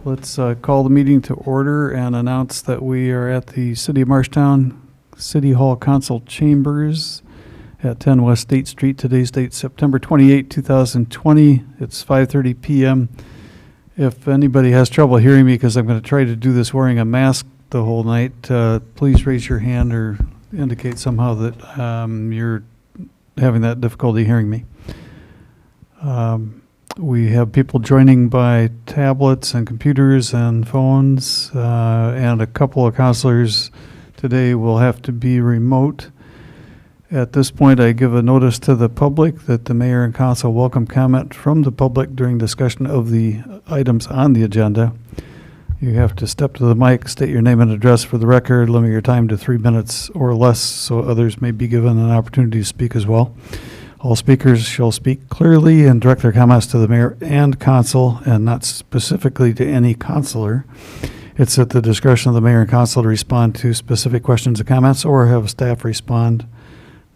let's call the meeting to order and announce that we are at the City of Marshalltown City Hall Council Chambers at 10 West State Street. Today's date, September 28, 2020. It's 5:30 p.m. If anybody has trouble hearing me, because I'm going to try to do this wearing a mask the whole night, please raise your hand or indicate somehow that you're having that difficulty hearing me. We have people joining by tablets and computers and phones, and a couple of counselors today will have to be remote. At this point, I give a notice to the public that the mayor and council welcome comment from the public during discussion of the items on the agenda. You have to step to the mic, state your name and address for the record, limit your time to 3 minutes or less so others may be given an opportunity to speak as well. All speakers shall speak clearly and direct their comments to the mayor and council and not specifically to any counselor. It's at the discretion of the mayor and council to respond to specific questions and comments or have staff respond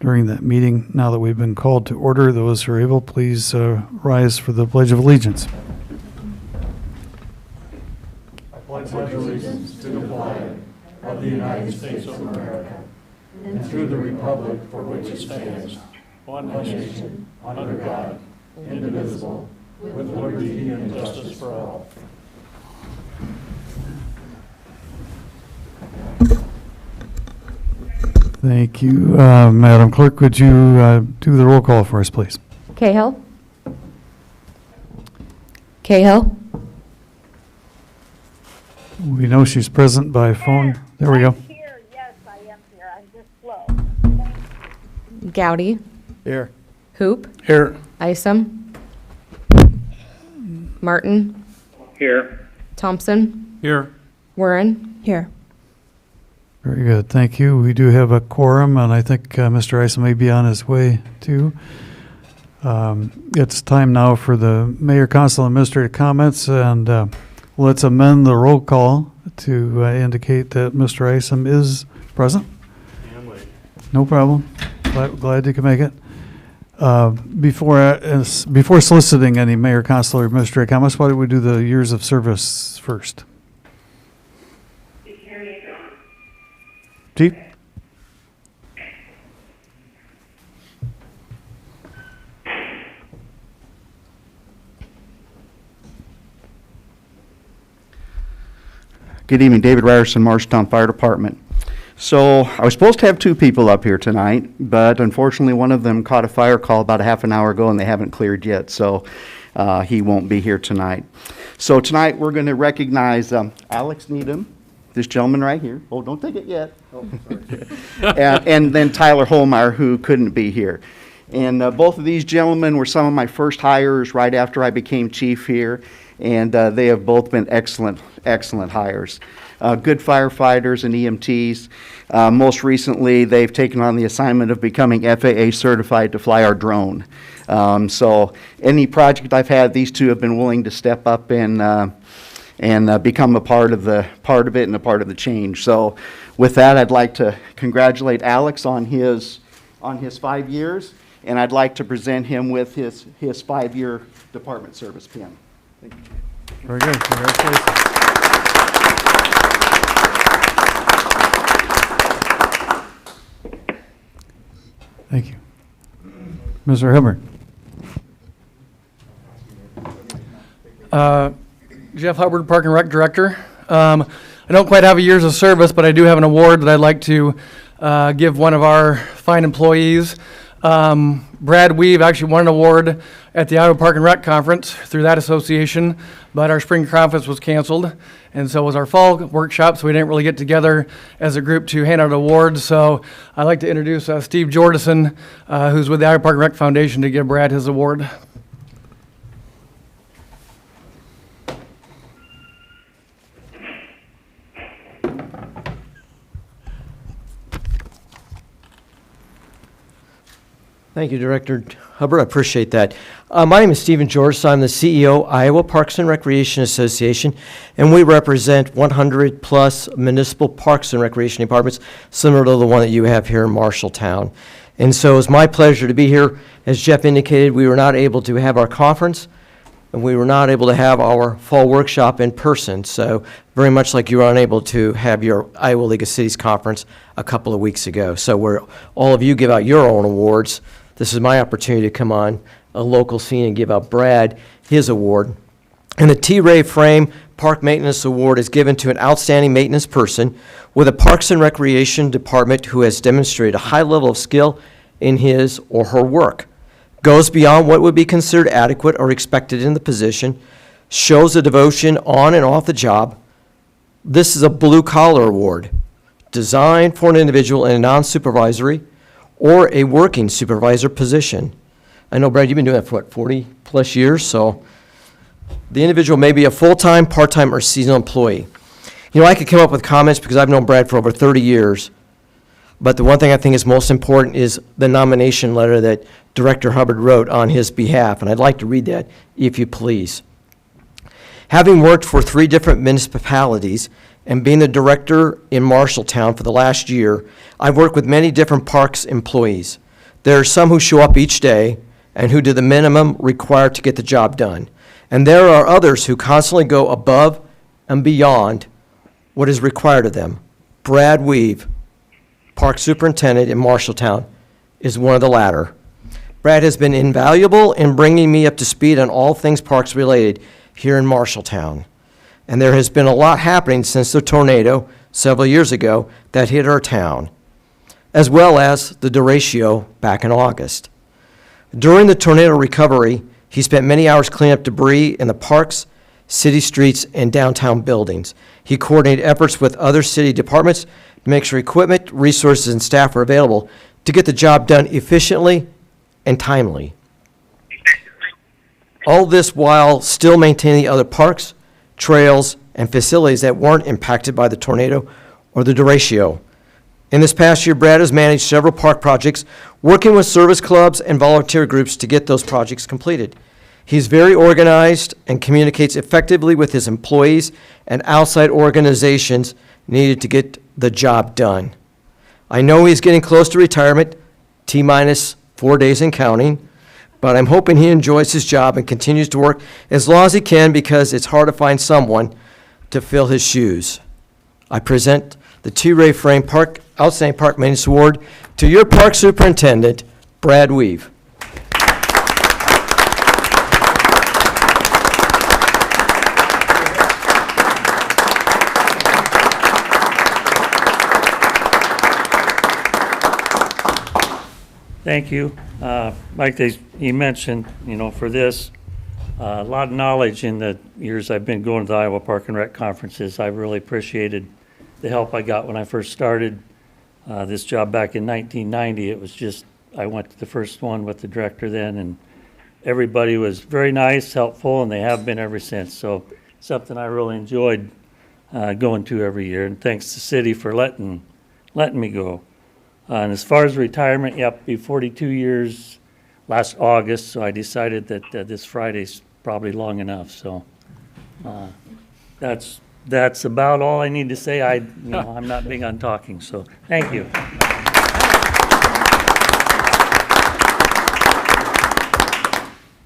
during that meeting. Now that we've been called to order, those who are able, please rise for the Pledge of Allegiance. I pledge allegiance to the flag of the United States of America and to the republic for which it stands, one nation, under God, indivisible, with liberty and justice for all. Thank you. Madam Clerk, would you do the roll call for us, please? Cahill? Cahill? We know she's present by phone. There we go. I'm here. Yes, I am here. I'm just slow. Gowdy? Here. Hoop? Here. Isom? Martin? Here. Thompson? Here. Warren? Here. Very good. Thank you. We do have a quorum, and I think Mr. Isom may be on his way, too. It's time now for the mayor, council, and administrator comments, and let's amend the roll call to indicate that Mr. Isom is present. No problem. Glad you can make it. Before soliciting any mayor, council, or administrator comments, why don't we do the years of service first? Chief? Good evening, David Ryerson, Marshalltown Fire Department. So I was supposed to have two people up here tonight, but unfortunately one of them caught a fire call about a half an hour ago and they haven't cleared yet, so he won't be here tonight. So tonight we're going to recognize Alex Needham, this gentleman right here. Oh, don't take it yet. Oh, sorry. and then Tyler Holmeyer, who couldn't be here. And both of these gentlemen were some of my first hires right after I became chief here, and they have both been excellent hires. Good firefighters and EMTs. Most recently, they've taken on the assignment of becoming FAA certified to fly our drone. So any project I've had, these two have been willing to step up and become a part of it and a part of the change. So with that, I'd like to congratulate Alex on his 5 years, and I'd like to present him with his 5-year department service pin. Thank you. Very good. Congratulations. Thank you. Mr. Hubbard. Jeff Hubbard, Park and Rec Director. I don't quite have a years of service, but I do have an award that I'd like to give one of our fine employees. Brad Weave actually won an award at the Iowa Park and Rec Conference through that association, but our spring conference was canceled, and so was our fall workshop, so we didn't really get together as a group to hand out awards. So I'd like to introduce Steve Jordison, who's with the Iowa Park and Rec Foundation, to give Brad his award. Thank you, Director Hubbard. I appreciate that. My name is Stephen George. I'm the CEO, Iowa Parks and Recreation Association, and we represent 100 plus municipal parks and recreation departments, similar to the one that you have here in Marshalltown. And so it's my pleasure to be here. As Jeff indicated, we were not able to have our conference, and we were not able to have our fall workshop in person. So very much like you were unable to have your Iowa League of Cities conference a couple of weeks ago. So where all of you give out your own awards, this is my opportunity to come on a local scene and give out Brad his award. And the T. Ray Frame Park Maintenance Award is given to an outstanding maintenance person with a Parks and Recreation Department who has demonstrated a high level of skill in his or her work, goes beyond what would be considered adequate or expected in the position, shows a devotion on and off the job. This is a blue-collar award designed for an individual in a non-supervisory or a working supervisor position. I know, Brad, you've been doing that for, what, 40-plus years? So the individual may be a full-time, part-time, or seasonal employee. You know, I could come up with comments because I've known Brad for over 30 years, but the one thing I think is most important is the nomination letter that Director Hubbard wrote on his behalf, and I'd like to read that, if you please. Having worked for 3 different municipalities and being the director in Marshalltown for the last year, I've worked with many different parks employees. There are some who show up each day and who do the minimum required to get the job done. And there are others who constantly go above and beyond what is required of them. Brad Weave, Park Superintendent in Marshalltown, is one of the latter. Brad has been invaluable in bringing me up to speed on all things parks related here in Marshalltown. And there has been a lot happening since the tornado several years ago that hit our town, as well as the derecho back in August. During the tornado recovery, he spent many hours cleaning up debris in the parks, city streets, and downtown buildings. He coordinated efforts with other city departments to make sure equipment, resources, and staff are available to get the job done efficiently and timely. All this while still maintaining other parks, trails, and facilities that weren't impacted by the tornado or the derecho. In this past year, Brad has managed several park projects, working with service clubs and volunteer groups to get those projects completed. He's very organized and communicates effectively with his employees and outside organizations needed to get the job done. I know he's getting close to retirement, T-minus 4 days and counting, but I'm hoping he enjoys his job and continues to work as long as he can because it's hard to find someone to fill his shoes. I present the T. Ray Frame Park Outstanding Park Maintenance Award to your Park Superintendent, Brad Weave. Thank you. Like you mentioned, for this, a lot of knowledge in the years I've been going to the Iowa Park and Rec conferences. I really appreciated the help I got when I first started this job back in 1990. It was just, I went to the first one with the director then, and everybody was very nice, helpful, and they have been ever since. So something I really enjoyed going to every year, and thanks to the city for letting me go. And as far as retirement, yep, be 42 years last August, so I decided that this Friday's probably long enough. So that's about all I need to say. I'm not big on talking, so thank you.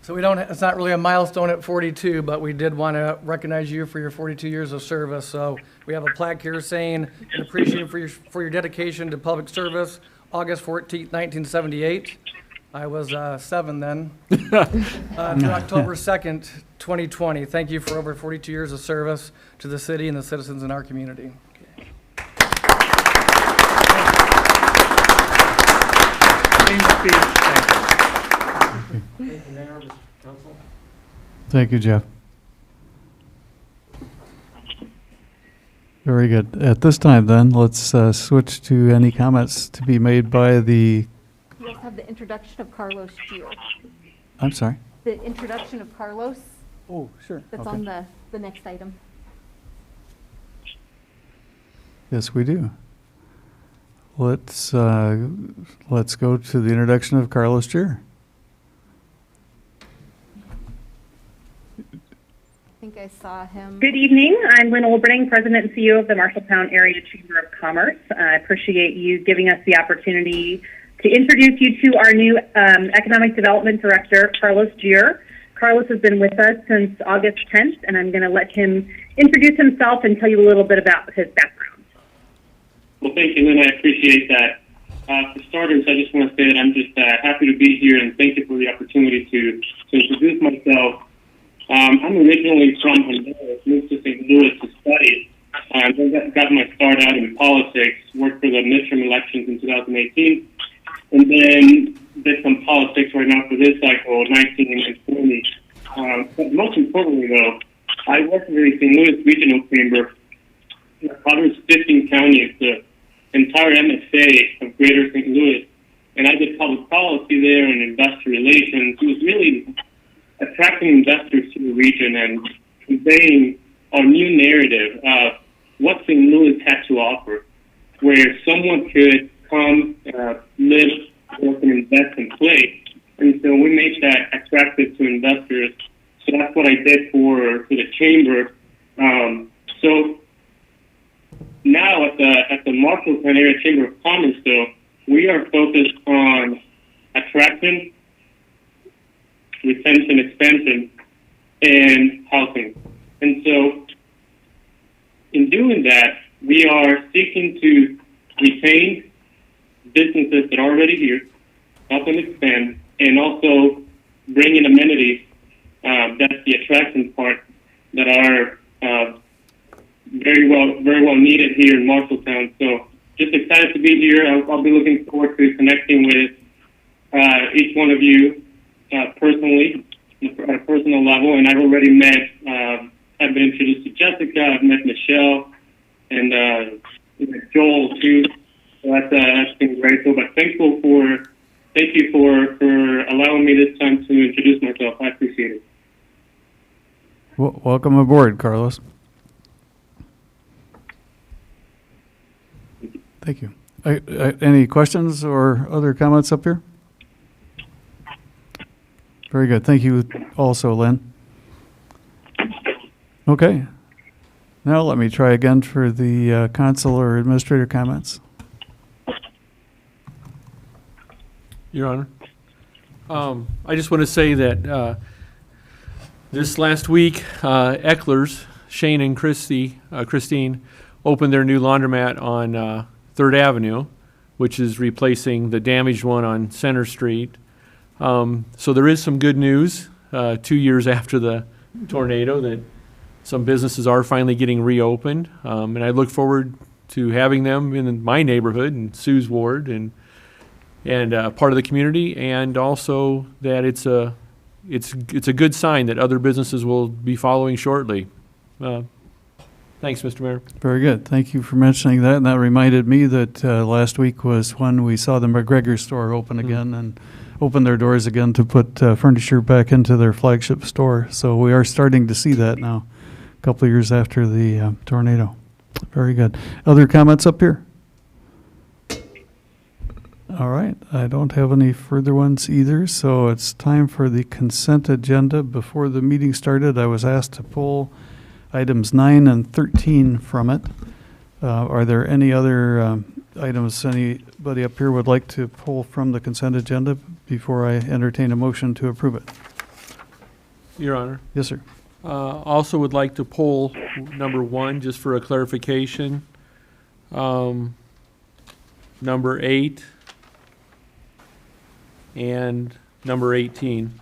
So it's not really a milestone at 42, but we did want to recognize you for your 42 years of service. So we have a plaque here saying, "In appreciation for your dedication to public service, August 14th, 1978. I was 7 then. Through October 2nd, 2020. Thank you for over 42 years of service to the city and the citizens in our community. Thank you, Jeff. Very good. At this time, then, let's switch to any comments to be made by the, You also have the introduction of Carlos Gio. I'm sorry. The introduction of Carlos, Oh, sure. that's on the next item. Yes, we do. Let's go to the introduction of Carlos Gier. I think I saw him. Good evening. I'm Lynn Olberding, President and CEO of the Marshalltown Area Chamber of Commerce. I appreciate you giving us the opportunity to introduce you to our new Economic Development Director, Carlos Gier. Carlos has been with us since August 10th, and I'm going to let him introduce himself and tell you a little bit about his background. Well, thank you, Lynn. I appreciate that. For starters, I just want to say that I'm just happy to be here, and thank you for the opportunity to introduce myself. I'm originally from Honduras, moved to St. Louis to study. I got my start out in politics, worked for the midterm elections in 2018, and then did some politics right now for this cycle, 19 and 20. But most importantly, though, I work for the St. Louis Regional Chamber. It covers 15 counties, the entire MSA of Greater St. Louis, and I did public policy there and investor relations. It was really attracting investors to the region and conveying our new narrative of what St. Louis had to offer, where someone could come, live, work, and invest and play. And so we made that attractive to investors. So that's what I did for the chamber. So now at the Marshalltown Area Chamber of Commerce, though, we are focused on attraction, retention, expansion, and housing. And so in doing that, we are seeking to retain businesses that are already here, help them expand, and also bring in amenities. That's the attraction part that are very well needed here in Marshalltown. So just excited to be here. I'll be looking forward to connecting with each one of you personally at a personal level. And I've already met, I've been introduced to Jessica, I've met Michelle, and Joel too. So that's been great. So, but thank you for allowing me this time to introduce myself. I appreciate it. Welcome aboard, Carlos. Thank you. Any questions or other comments up here? Very good. Thank you also, Lynn. Okay. Now let me try again for the council or administrator comments. Your Honor. I just want to say that this last week, Eckler's, Shane and Christine, opened their new laundromat on 3rd Avenue, which is replacing the damaged one on Center Street. So there is some good news 2 years after the tornado that some businesses are finally getting reopened. And I look forward to having them in my neighborhood and Sue's ward and part of the community, and also that it's a good sign that other businesses will be following shortly. Thanks, Mr. Mayor. Very good. Thank you for mentioning that. And that reminded me that last week was when we saw the McGregor store open again and open their doors again to put furniture back into their flagship store. So we are starting to see that now, a couple of years after the tornado. Very good. Other comments up here? All right. I don't have any further ones either. So it's time for the consent agenda. Before the meeting started, I was asked to pull items 9 and 13 from it. Are there any other items anybody up here would like to pull from the consent agenda before I entertain a motion to approve it? Your Honor. Yes, sir. Also would like to pull number 1, just for a clarification. Number 8 and number 18.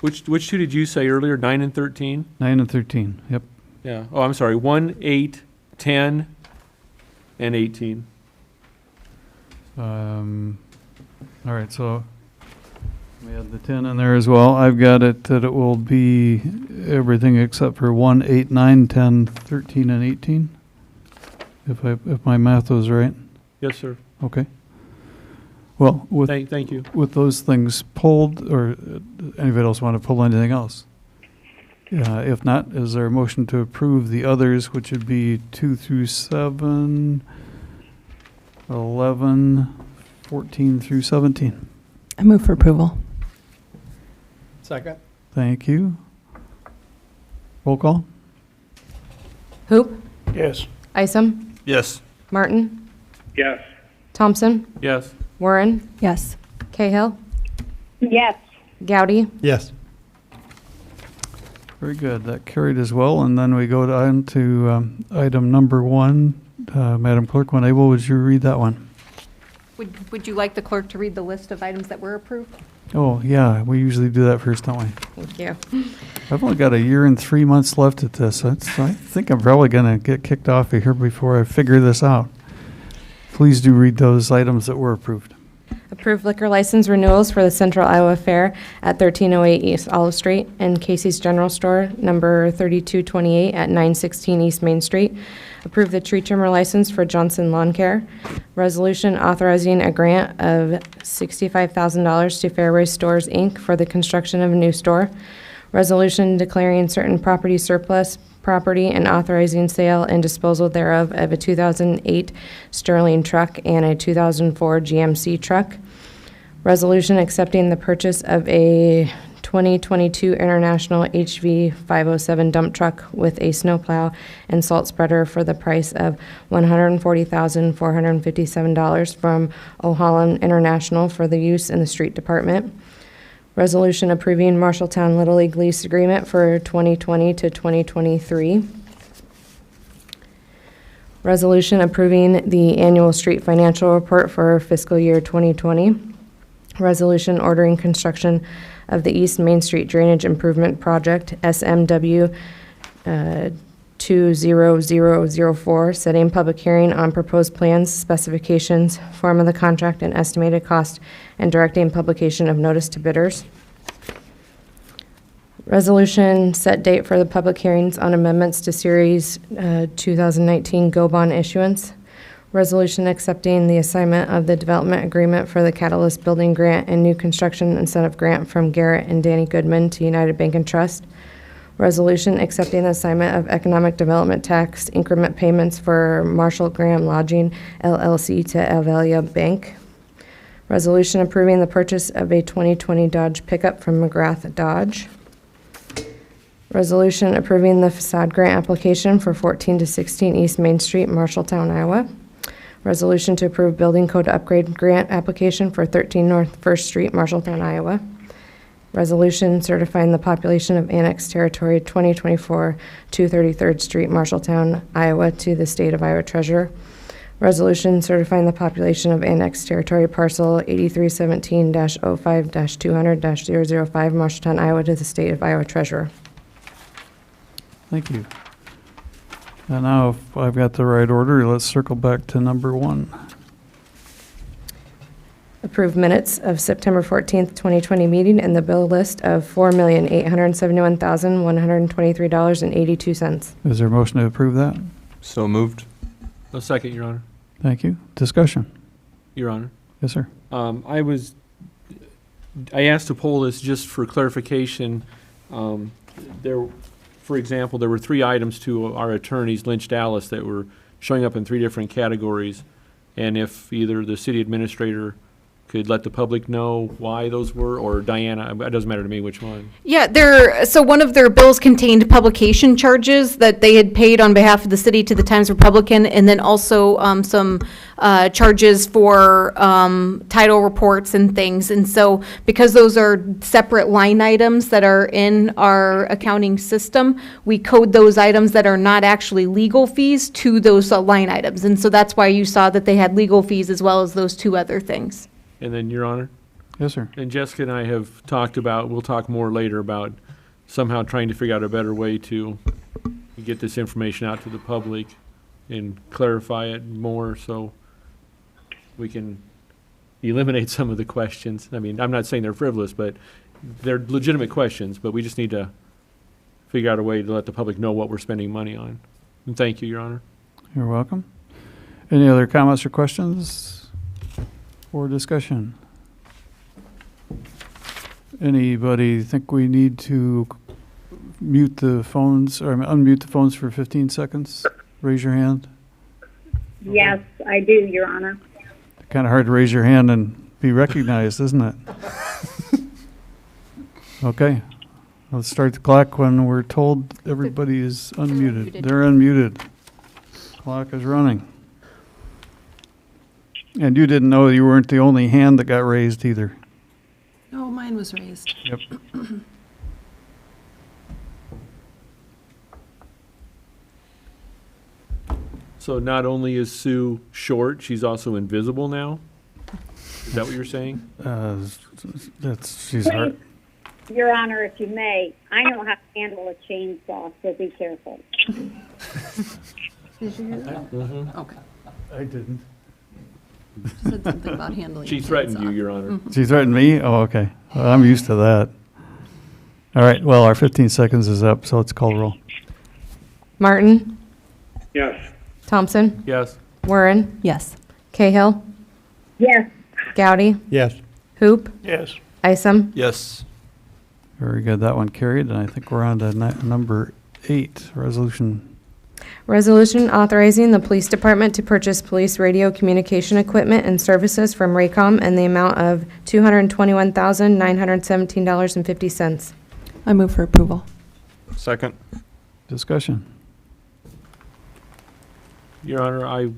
Which two did you say earlier, 9 and 13? 9 and 13, yep. Yeah. Oh, I'm sorry, 1, 8, 10, and 18. All right, so we had the 10 in there as well. I've got it that it will be everything except for 1, 8, 9, 10, 13, and 18, if my math was right. Yes, sir. Okay. Well, Thank you. With those things pulled, or anybody else want to pull anything else? If not, is there a motion to approve the others, which would be 2 through 7, 11, 14 through 17? I move for approval. Second. Thank you. Roll call? Hoop, Yes. Isom, Yes. Martin, Yes. Thompson, Yes. Warren, Yes. Cahill, Yes. Gowdy, Yes. Very good. That carried as well. And then we go on to item number 1. Madam Clerk, when able, would you read that one? Would you like the clerk to read the list of items that were approved? Oh, yeah, we usually do that first, don't we? thank you. I've only got a year and 3 months left at this. I think I'm probably going to get kicked off of here before I figure this out. Please do read those items that were approved. Approved liquor license renewals for the Central Iowa Fair at 1308 East Olive Street and Casey's General Store, number 3228 at 916 East Main Street. Approved the tree trimmer license for Johnson Lawn Care. Resolution authorizing a grant of $65,000 to Fairway Stores, Inc. for the construction of a new store. Resolution declaring certain property surplus property and authorizing sale and disposal thereof of a 2008 Sterling truck and a 2004 GMC truck. Resolution accepting the purchase of a 2022 International HV 507 dump truck with a snowplow and salt spreader for the price of $140,457 from O'Holland International for the use in the street department. Resolution approving Marshalltown Little League lease agreement for 2020 to 2023. Resolution approving the annual street financial report for fiscal year 2020. Resolution ordering construction of the East Main Street Drainage Improvement Project, SMW 20004, setting public hearing on proposed plans, specifications, form of the contract, and estimated cost, and directing publication of notice to bidders. Resolution set date for the public hearings on amendments to Series 2019 GO Bond issuance. Resolution accepting the assignment of the development agreement for the Catalyst Building Grant and new construction incentive grant from Garrett and Danny Goodman to United Bank and Trust. Resolution accepting the assignment of economic development tax increment payments for Marshall Graham Lodging LLC to Avalia Bank. Resolution approving the purchase of a 2020 Dodge pickup from McGrath Dodge. Resolution approving the facade grant application for 14 to 16 East Main Street, Marshalltown, Iowa. Resolution to approve building code upgrade grant application for 13 North 1st Street, Marshalltown, Iowa. Resolution certifying the population of annexed territory 2024 233rd Street, Marshalltown, Iowa to the state of Iowa treasurer. Resolution certifying the population of annexed territory parcel 8317-05-200-005 Marshalltown, Iowa to the state of Iowa treasurer. Thank you. And now, if I've got the right order, let's circle back to number 1. Approved minutes of September 14th, 2020 meeting and the bill list of $4,871,123.82. Is there a motion to approve that? So moved. A second, Your Honor. Thank you. Discussion. Your Honor. Yes, sir. I asked to poll this just for clarification. For example, there were 3 items to our attorneys, Lynch Dallas, that were showing up in 3 different categories. And if either the city administrator could let the public know why those were, or Diana, it doesn't matter to me which one. Yeah, so one of their bills contained publication charges that they had paid on behalf of the city to the Times Republican, and then also some charges for title reports and things. And so because those are separate line items that are in our accounting system, we code those items that are not actually legal fees to those line items. And so that's why you saw that they had legal fees as well as those 2 other things. And then, Your Honor? Yes, sir. And Jessica and I have talked about, we'll talk more later about somehow trying to figure out a better way to get this information out to the public and clarify it more so we can eliminate some of the questions. I mean, I'm not saying they're frivolous, but they're legitimate questions, but we just need to figure out a way to let the public know what we're spending money on. And thank you, Your Honor. You're welcome. Any other comments or questions or discussion? Anybody think we need to mute the phones or unmute the phones for 15 seconds? Raise your hand. Yes, I do, Your Honor. Kind of hard to raise your hand and be recognized, isn't it? Okay. Let's start the clock when we're told everybody is unmuted. They're unmuted. Clock is running. And you didn't know you weren't the only hand that got raised either. No, mine was raised. Yep. So not only is Sue short, she's also invisible now? Is that what you're saying? She's hard. Your Honor, if you may, I know how to handle a chainsaw, so be careful. Did you hear that? Okay. I didn't. She said something about handling. She a threatened chainsaw. you, Your Honor. She threatened me? Oh, okay. Well, I'm used to that. All right, well, our 15 seconds is up, so let's call roll. Martin, Yes. Thompson, Yes. Warren, Yes. Cahill, Yes. Gowdy, Yes. Hoop, Yes. Isom. Yes. Very good, that one carried, and I think we're on to number 8, resolution. Resolution authorizing the police department to purchase police radio communication equipment and services from Raycom in the amount of $221,917.50. I move for approval. Second. Discussion. Your Honor,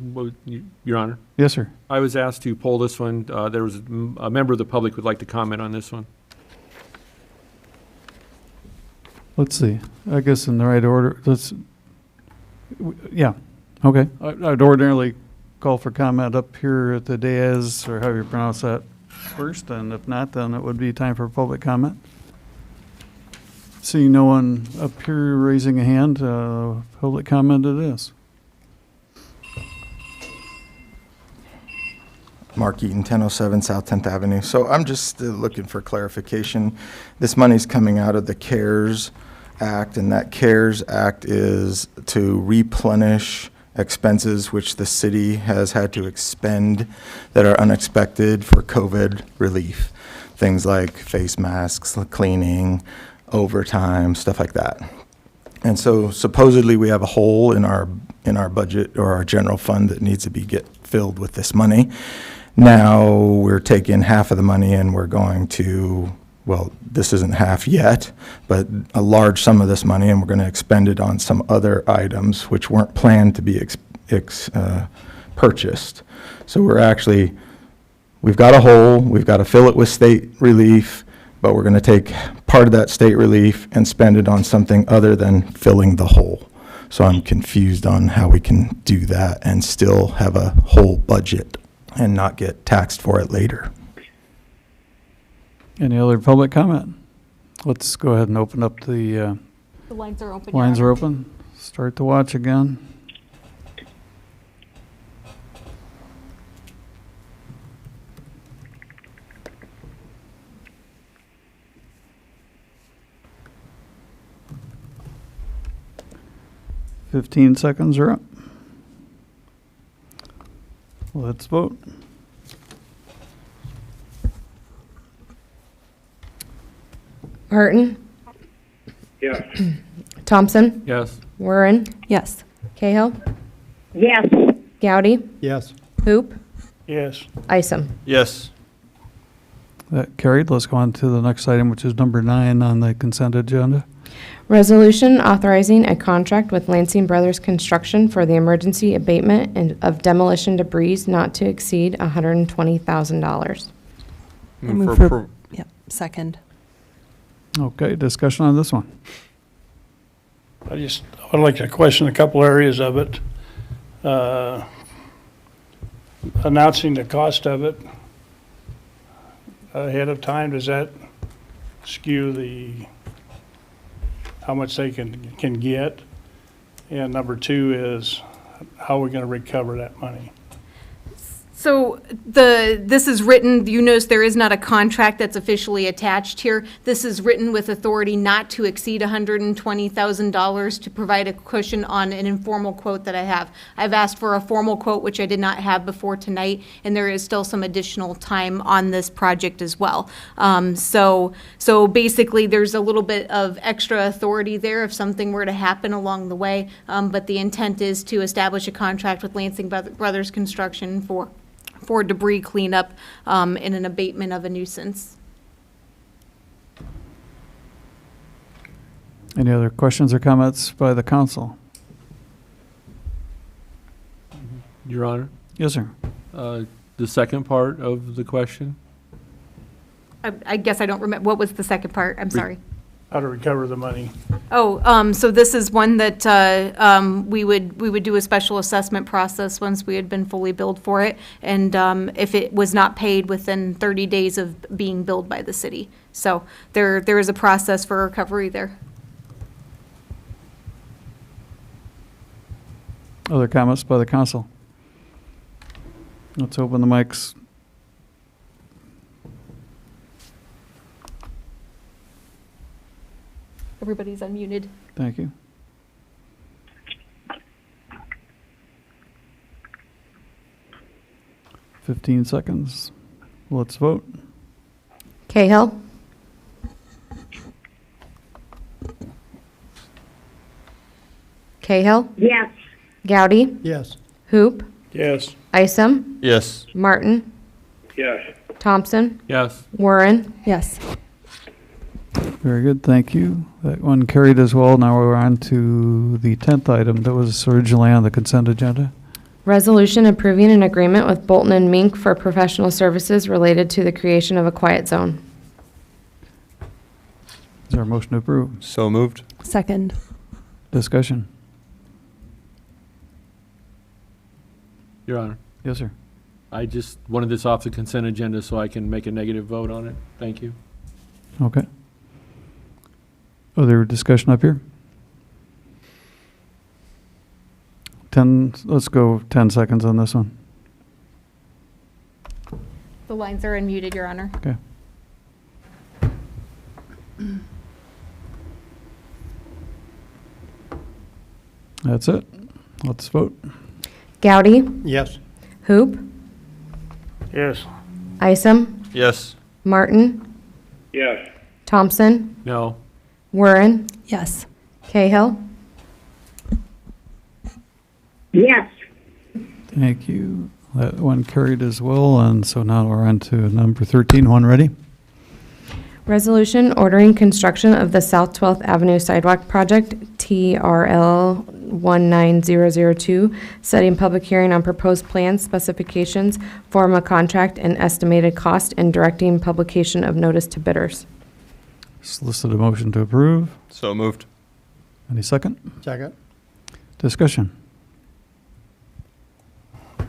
Your Honor, Yes, sir. I was asked to pull this one. There was a member of the public would like to comment on this one. Let's see. I guess in the right order, yeah, okay. I'd ordinarily call for comment up here at the dais, or however you pronounce that, first, and if not, then it would be time for public comment. Seeing no one up here raising a hand, public comment it is. Mark Eaton, 1007 South 10th Avenue. So I'm just looking for clarification. This money's coming out of the CARES Act, and that CARES Act is to replenish expenses which the city has had to expend that are unexpected for COVID relief. Things like face masks, cleaning, overtime, stuff like that. And so supposedly we have a hole in our budget or our general fund that needs to be filled with this money. Now we're taking half of the money and we're going to, well, this isn't half yet, but a large sum of this money, and we're going to expend it on some other items which weren't planned to be purchased. So we've got a hole, we've got to fill it with state relief, but we're going to take part of that state relief and spend it on something other than filling the hole. So I'm confused on how we can do that and still have a whole budget and not get taxed for it later. Any other public comment? Let's go ahead and open up the The lines are open. lines are open. Start the watch again. Fifteen seconds are up. Let's vote. Martin, Yes. Thompson, Yes. Warren, Yes. Cahill, Yes. Gowdy, Yes. Hoop, Yes. Isom. Yes. That carried. Let's go on to the next item, which is number 9 on the consent agenda. Resolution authorizing a contract with Lansing Brothers Construction for the emergency abatement of demolition debris not to exceed $120,000. I move for, yep, second. Okay, discussion on this one. I would like to question a couple areas of it. Announcing the cost of it ahead of time, does that skew how much they can get? And number 2 is, how are we going to recover that money? So this is written, you notice there is not a contract that's officially attached here. This is written with authority not to exceed $120,000 to provide a cushion on an informal quote that I have. I've asked for a formal quote, which I did not have before tonight, and there is still some additional time on this project as well. So basically, there's a little bit of extra authority there if something were to happen along the way, but the intent is to establish a contract with Lansing Brothers Construction for debris cleanup and an abatement of a nuisance. Any other questions or comments by the council? Your Honor, Yes, sir. the second part of the question? I guess I don't remember, what was the second part? I'm sorry. How to recover the money. Oh, so this is one that we would do a special assessment process once we had been fully billed for it, and if it was not paid within 30 days of being billed by the city. So there is a process for recovery there. Other comments by the council? Let's open the mics. Everybody's unmuted. Thank you. Fifteen seconds. Let's vote. Cahill. Cahill. Yes. Gowdy. Yes. Hoop. Yes. Isom. Yes. Martin. Yes. Thompson. Yes. Warren. Yes. Very good, thank you. That one carried as well. Now we're on to the 10th item that was originally on the consent agenda. Resolution approving an agreement with Bolton and Mink for professional services related to the creation of a quiet zone. Is there a motion to approve? So moved. Second. Discussion? Your Honor, Yes, sir. I just wanted this off the consent agenda so I can make a negative vote on it. Thank you. Okay. Other discussion up here? 10, let's go 10 seconds on this one. The lines are unmuted, Your Honor. Okay. That's it. Let's vote. Gowdy. Yes. Hoop. Yes. Isom. Yes. Martin. Yes. Thompson. No. Warren. Yes. Cahill. Yes. Thank you. That one carried as well, and so now we're on to number 13. One ready? Resolution ordering construction of the South 12th Avenue Sidewalk Project, TRL 19002, setting public hearing on proposed plans, specifications, form of contract, and estimated cost, and directing publication of notice to bidders. Solicited a motion to approve. So moved. Any second? Second. Discussion?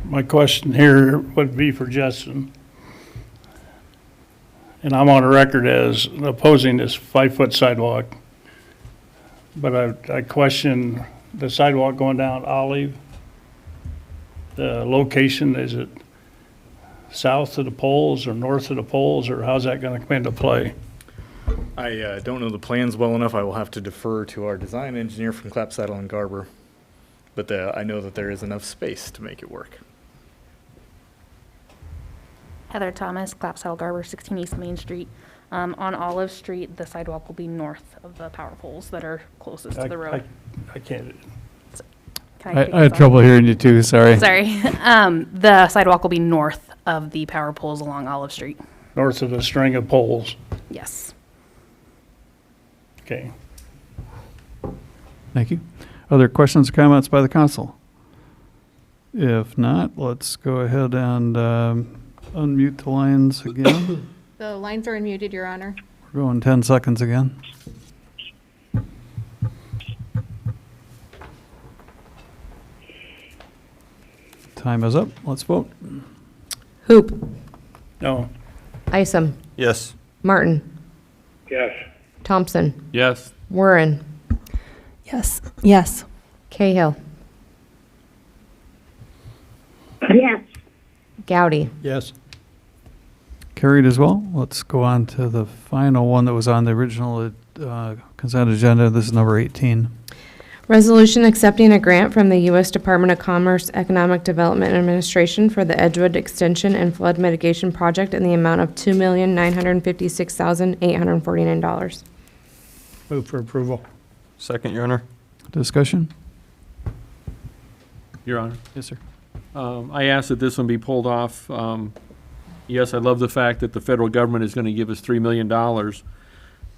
My question here would be for Justin. And I'm on a record as opposing this 5-foot sidewalk. But I question the sidewalk going down Olive. The location, is it south of the poles or north of the poles, or how's that gonna come into play? I don't know the plans well enough. I will have to defer to our design engineer from Clap, Saddle, and Garber. But I know that there is enough space to make it work. Heather Thomas, Clap, Saddle, Garber, 16 East Main Street. On Olive Street, the sidewalk will be north of the power poles that are closest to the road. I can't. Can I take had this trouble off? hearing you too, sorry. Sorry. The sidewalk will be north of the power poles along Olive Street. North of the string of poles. Yes. Okay. Thank you. Other questions or comments by the council? If not, let's go ahead and unmute the lines again. The lines are unmuted, Your Honor. We're going 10 seconds again. Time is up. Let's vote. Hoop. No. Isom. Yes. Martin. Yes. Thompson. Yes. Warren. Yes. Yes. Cahill. Yes. Gowdy. Yes. Carried as well. Let's go on to the final one that was on the original consent agenda. This is number 18. Resolution accepting a grant from the U.S. Department of Commerce Economic Development Administration for the Edgewood Extension and Flood Mitigation Project in the amount of $2,956,849. Move for approval. Second, Your Honor. Discussion? Your Honor. Yes, sir. I asked that this one be pulled off. Yes, I love the fact that the federal government is going to give us $3 million,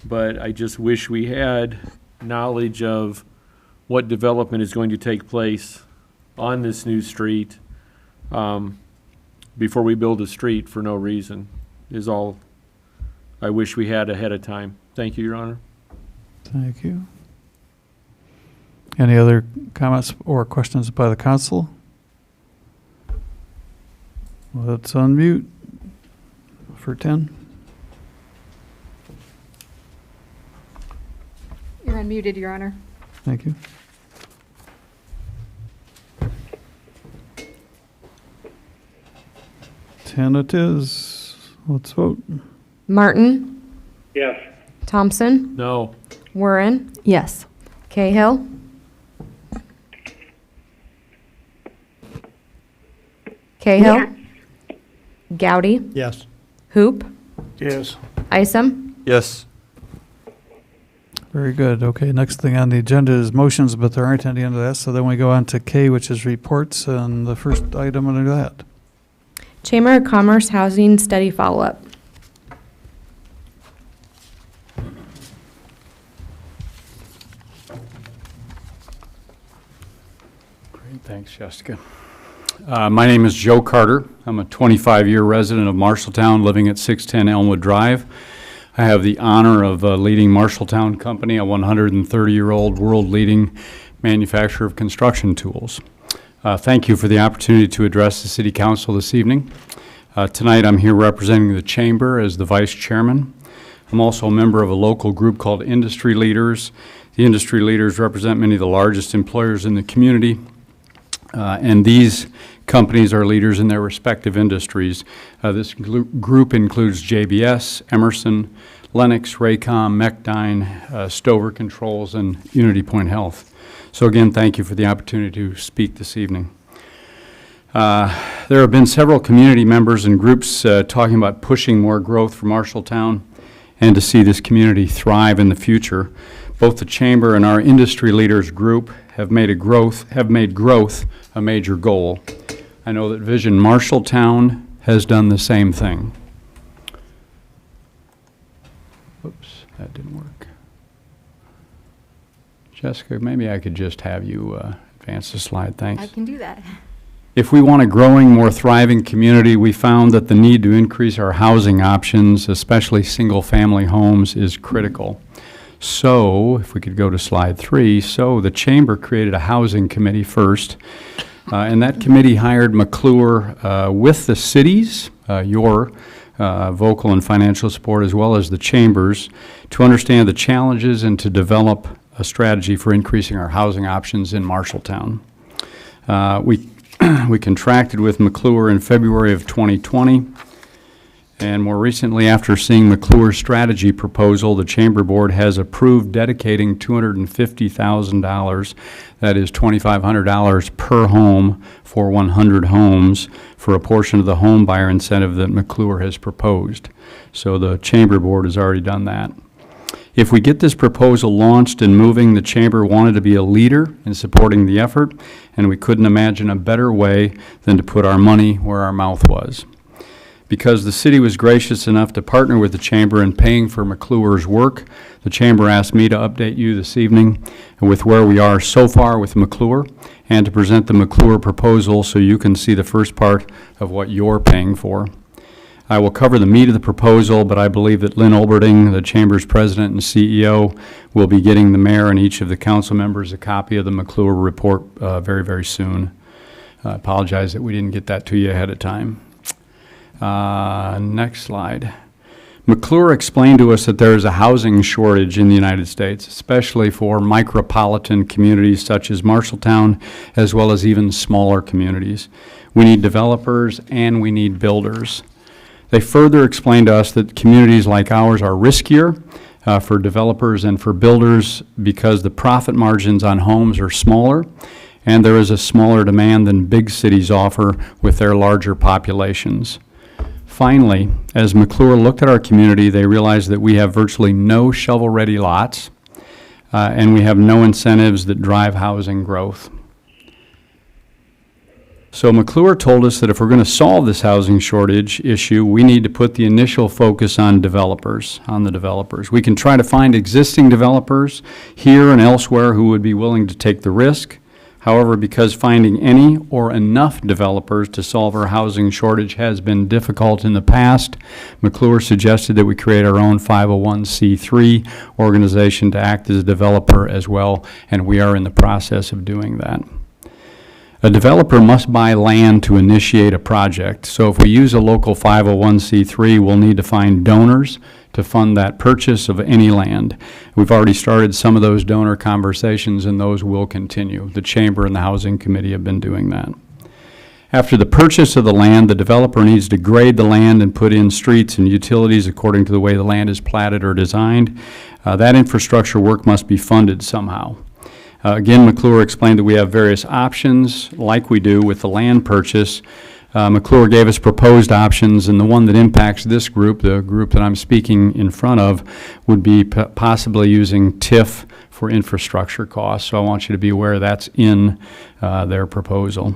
but I just wish we had knowledge of what development is going to take place on this new street before we build a street for no reason, is all I wish we had ahead of time. Thank you, Your Honor. Thank you. Any other comments or questions by the council? Let's unmute for 10. You're unmuted, Your Honor. Thank you. Ten it is. Let's vote. Martin, Yes. Thompson, No. Warren, Yes. Cahill, Cahill, Gowdy, Yes. Hoop, Yes. Isom, Yes. Very good. Okay, next thing on the agenda is motions, but there aren't any under that. So then we go on to K, which is reports, and the first item under that. Chamber of Commerce Housing Study Follow-Up. Great, thanks, Jessica. My name is Joe Carter. I'm a 25-year resident of Marshalltown, living at 610 Elmwood Drive. I have the honor of leading Marshalltown Company, a 130-year-old world-leading manufacturer of construction tools. Thank you for the opportunity to address the City Council this evening. Tonight I'm here representing the Chamber as the Vice Chairman. I'm also a member of a local group called Industry Leaders. The Industry Leaders represent many of the largest employers in the community, and these companies are leaders in their respective industries. This group includes JBS, Emerson, Lennox, Raycom, Mechdyne, Stover Controls, and Unity Point Health. So again, thank you for the opportunity to speak this evening. There have been several community members and groups talking about pushing more growth for Marshalltown and to see this community thrive in the future. Both the Chamber and our Industry Leaders group have made growth a major goal. I know that Vision Marshalltown has done the same thing. Oops, that didn't work. Jessica, maybe I could just have you advance the slide, thanks. I can do that. If we want a growing, more thriving community, we found that the need to increase our housing options, especially single-family homes, is critical. So, if we could go to slide 3, so the Chamber created a housing committee first, and that committee hired McClure with the cities, your vocal and financial support, as well as the Chambers, to understand the challenges and to develop a strategy for increasing our housing options in Marshalltown. We contracted with McClure in February of 2020, and more recently, after seeing McClure's strategy proposal, the Chamber Board has approved dedicating $250,000, that is $2,500 per home for 100 homes, for a portion of the home buyer incentive that McClure has proposed. So the Chamber Board has already done that. If we get this proposal launched and moving, the Chamber wanted to be a leader in supporting the effort, and we couldn't imagine a better way than to put our money where our mouth was. Because the city was gracious enough to partner with the Chamber in paying for McClure's work, the Chamber asked me to update you this evening with where we are so far with McClure, and to present the McClure proposal so you can see the first part of what you're paying for. I will cover the meat of the proposal, but I believe that Lynn Olberding, the Chamber's president and CEO, will be getting the mayor and each of the council members a copy of the McClure report very, very soon. I apologize that we didn't get that to you ahead of time. Next slide. McClure explained to us that there is a housing shortage in the United States, especially for micropolitan communities such as Marshalltown, as well as even smaller communities. We need developers and we need builders. They further explained to us that communities like ours are riskier for developers and for builders because the profit margins on homes are smaller, and there is a smaller demand than big cities offer with their larger populations. Finally, as McClure looked at our community, they realized that we have virtually no shovel-ready lots, and we have no incentives that drive housing growth. So McClure told us that if we're going to solve this housing shortage issue, we need to put the initial focus on developers, on the developers. We can try to find existing developers here and elsewhere who would be willing to take the risk. However, because finding any or enough developers to solve our housing shortage has been difficult in the past, McClure suggested that we create our own 501c3 organization to act as a developer as well, and we are in the process of doing that. A developer must buy land to initiate a project. So if we use a local 501c3, we'll need to find donors to fund that purchase of any land. We've already started some of those donor conversations, and those will continue. The Chamber and the Housing Committee have been doing that. After the purchase of the land, the developer needs to grade the land and put in streets and utilities according to the way the land is platted or designed. That infrastructure work must be funded somehow. Again, McClure explained that we have various options, like we do with the land purchase. McClure gave us proposed options, and the one that impacts this group, the group that I'm speaking in front of, would be possibly using TIF for infrastructure costs. So I want you to be aware that's in their proposal.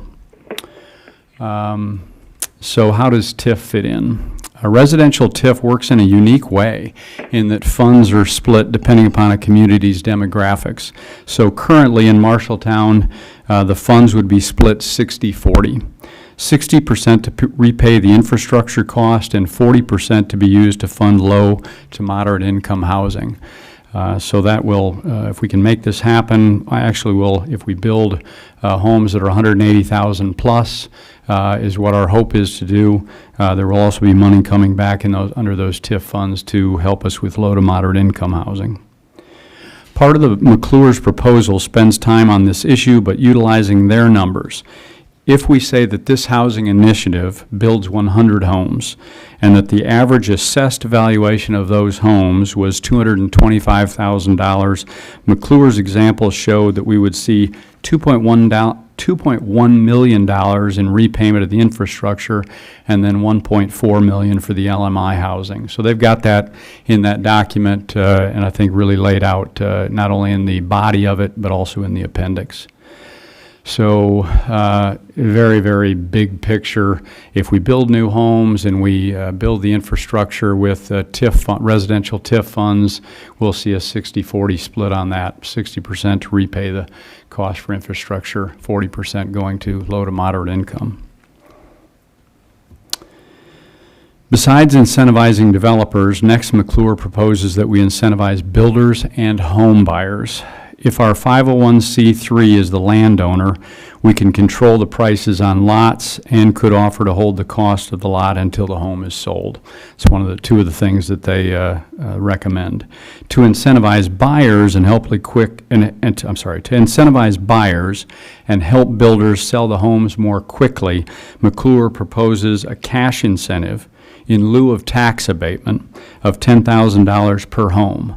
So how does TIF fit in? A residential TIF works in a unique way in that funds are split depending upon a community's demographics. So currently in Marshalltown, the funds would be split 60-40. 60% to repay the infrastructure cost and 40% to be used to fund low to moderate income housing. So that will, if we can make this happen, I actually will, if we build homes that are 180,000 plus, is what our hope is to do. There will also be money coming back in those, under those TIF funds to help us with low to moderate income housing. Part of the McClure's proposal spends time on this issue, but utilizing their numbers. If we say that this housing initiative builds 100 homes and that the average assessed valuation of those homes was $225,000, McClure's example showed that we would see $2.1 million in repayment of the infrastructure and then $1.4 million for the LMI housing. So they've got that in that document and I think really laid out not only in the body of it but also in the appendix. So very, very big picture. If we build new homes and we build the infrastructure with residential TIF funds, we'll see a 60-40 split on that. 60% to repay the cost for infrastructure, 40% going to low to moderate income. Besides incentivizing developers, next McClure proposes that we incentivize builders and home buyers. If our 501c3 is the landowner, we can control the prices on lots and could offer to hold the cost of the lot until the home is sold. It's one of the two of the things that they recommend. To incentivize buyers and help to incentivize buyers and help builders sell the homes more quickly, McClure proposes a cash incentive in lieu of tax abatement of $10,000 per home.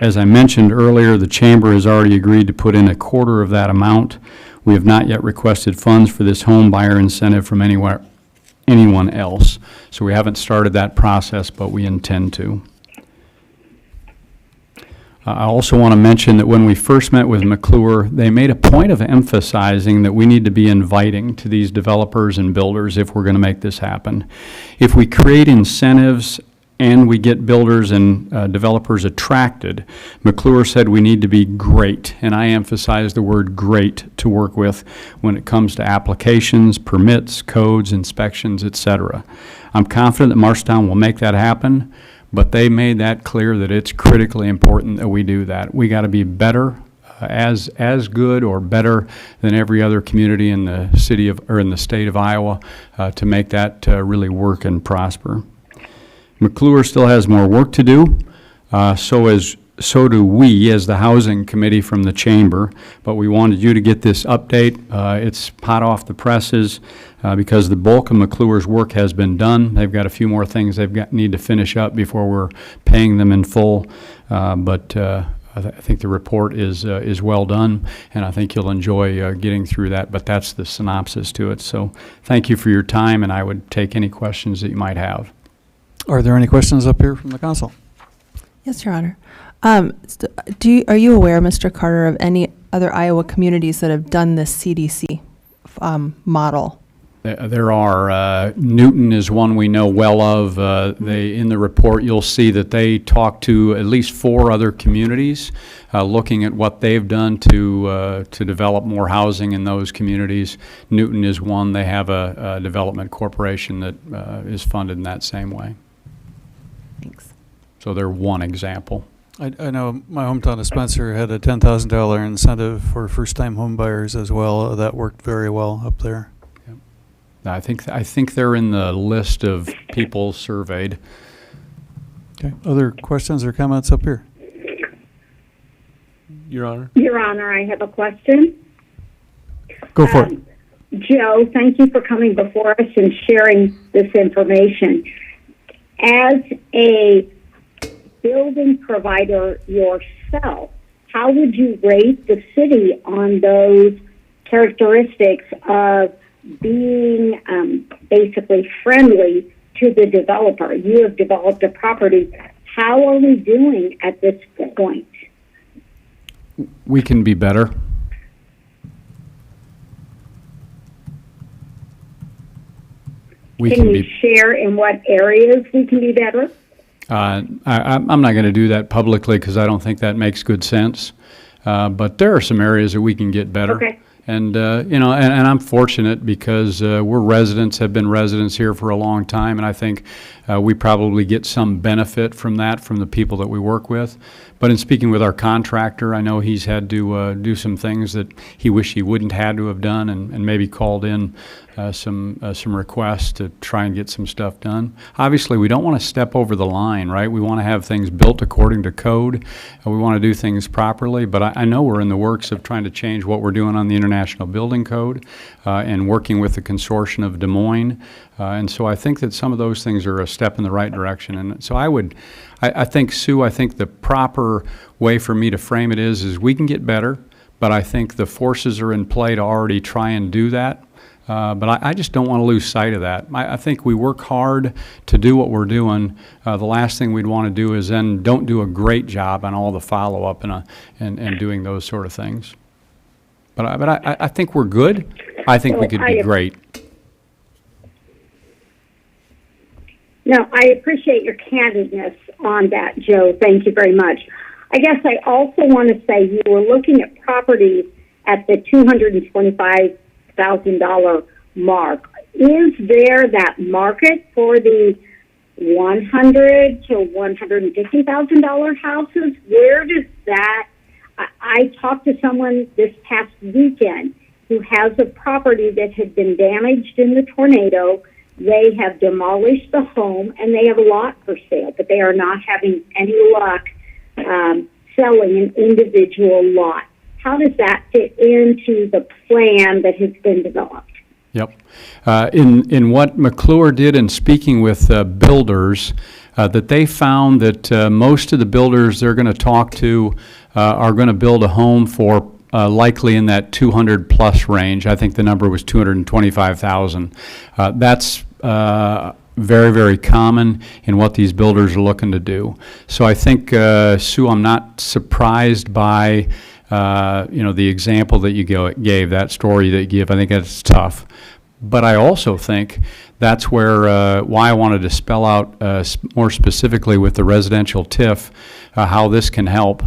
As I mentioned earlier, the Chamber has already agreed to put in a quarter of that amount. We have not yet requested funds for this home buyer incentive from anyone else. So we haven't started that process, but we intend to. I also want to mention that when we first met with McClure, they made a point of emphasizing that we need to be inviting to these developers and builders if we're going to make this happen. If we create incentives and we get builders and developers attracted, McClure said we need to be great, and I emphasize the word great to work with when it comes to applications, permits, codes, inspections, etc. I'm confident that Marshalltown will make that happen, but they made that clear that it's critically important that we do that. We got to be better, as good or better than every other community in the city of, or in the state of Iowa to make that really work and prosper. McClure still has more work to do, so do we as the Housing Committee from the Chamber, but we wanted you to get this update. It's hot off the presses because the bulk of McClure's work has been done. They've got a few more things need to finish up before we're paying them in full, but I think the report is well done, and I think you'll enjoy getting through that, but that's the synopsis to it. So thank you for your time, and I would take any questions that you might have. Are there any questions up here from the council? Yes, Your Honor. Are you aware, Mr. Carter, of any other Iowa communities that have done this CDC model? There are. Newton is one we know well of. In the report, you'll see that they talk to at least 4 other communities, looking at what they've done to develop more housing in those communities. Newton is one. They have a development corporation that is funded in that same way. Thanks. So they're one example. I know my hometown of Spencer had a $10,000 incentive for first-time home buyers as well. That worked very well up there. I think they're in the list of people surveyed. Okay. Other questions or comments up here? Your Honor. Your Honor, I have a question. Go for it. Joe, thank you for coming before us and sharing this information. As a building provider yourself, how would you rate the city on those characteristics of being basically friendly to the developer? You have developed a property. How are we doing at this point? We can be better. Can you share in what areas we can be better? I'm not going to do that publicly because I don't think that makes good sense. But there are some areas that we can get better. Okay. And, and I'm fortunate because have been residents here for a long time, and I think we probably get some benefit from that from the people that we work with. But in speaking with our contractor, I know he's had to do some things that he wished he wouldn't had to have done, and maybe called in some requests to try and get some stuff done. Obviously, we don't want to step over the line, right? We want to have things built according to code. We want to do things properly, but I know we're in the works of trying to change what we're doing on the International Building Code and working with the Consortium of Des Moines. And so I think that some of those things are a step in the right direction. And so I think, Sue, I think the proper way for me to frame it is we can get better, but I think the forces are in play to already try and do that. But I just don't want to lose sight of that. I think we work hard to do what we're doing. The last thing we'd want to do is then don't do a great job on all the follow-up and doing those sort of things. But I think we're good. I think we could be great. No, I appreciate your candidness on that, Joe. Thank you very much. I guess I also want to say you were looking at properties at the $225,000 mark. Is there that market for the $100,000 to $150,000 houses? Where does that? I talked to someone this past weekend who has a property that had been damaged in the tornado. They have demolished the home and they have a lot for sale, but they are not having any luck selling an individual lot. How does that fit into the plan that has been developed? Yep. In what McClure did in speaking with builders, that they found that most of the builders they're going to talk to are going to build a home for likely in that 200 plus range. I think the number was 225,000. That's very, very common in what these builders are looking to do. So I think, Sue, I'm not surprised by the example that you gave, that story that you give. I think that's tough. But I also think that's where why I wanted to spell out more specifically with the residential TIF how this can help.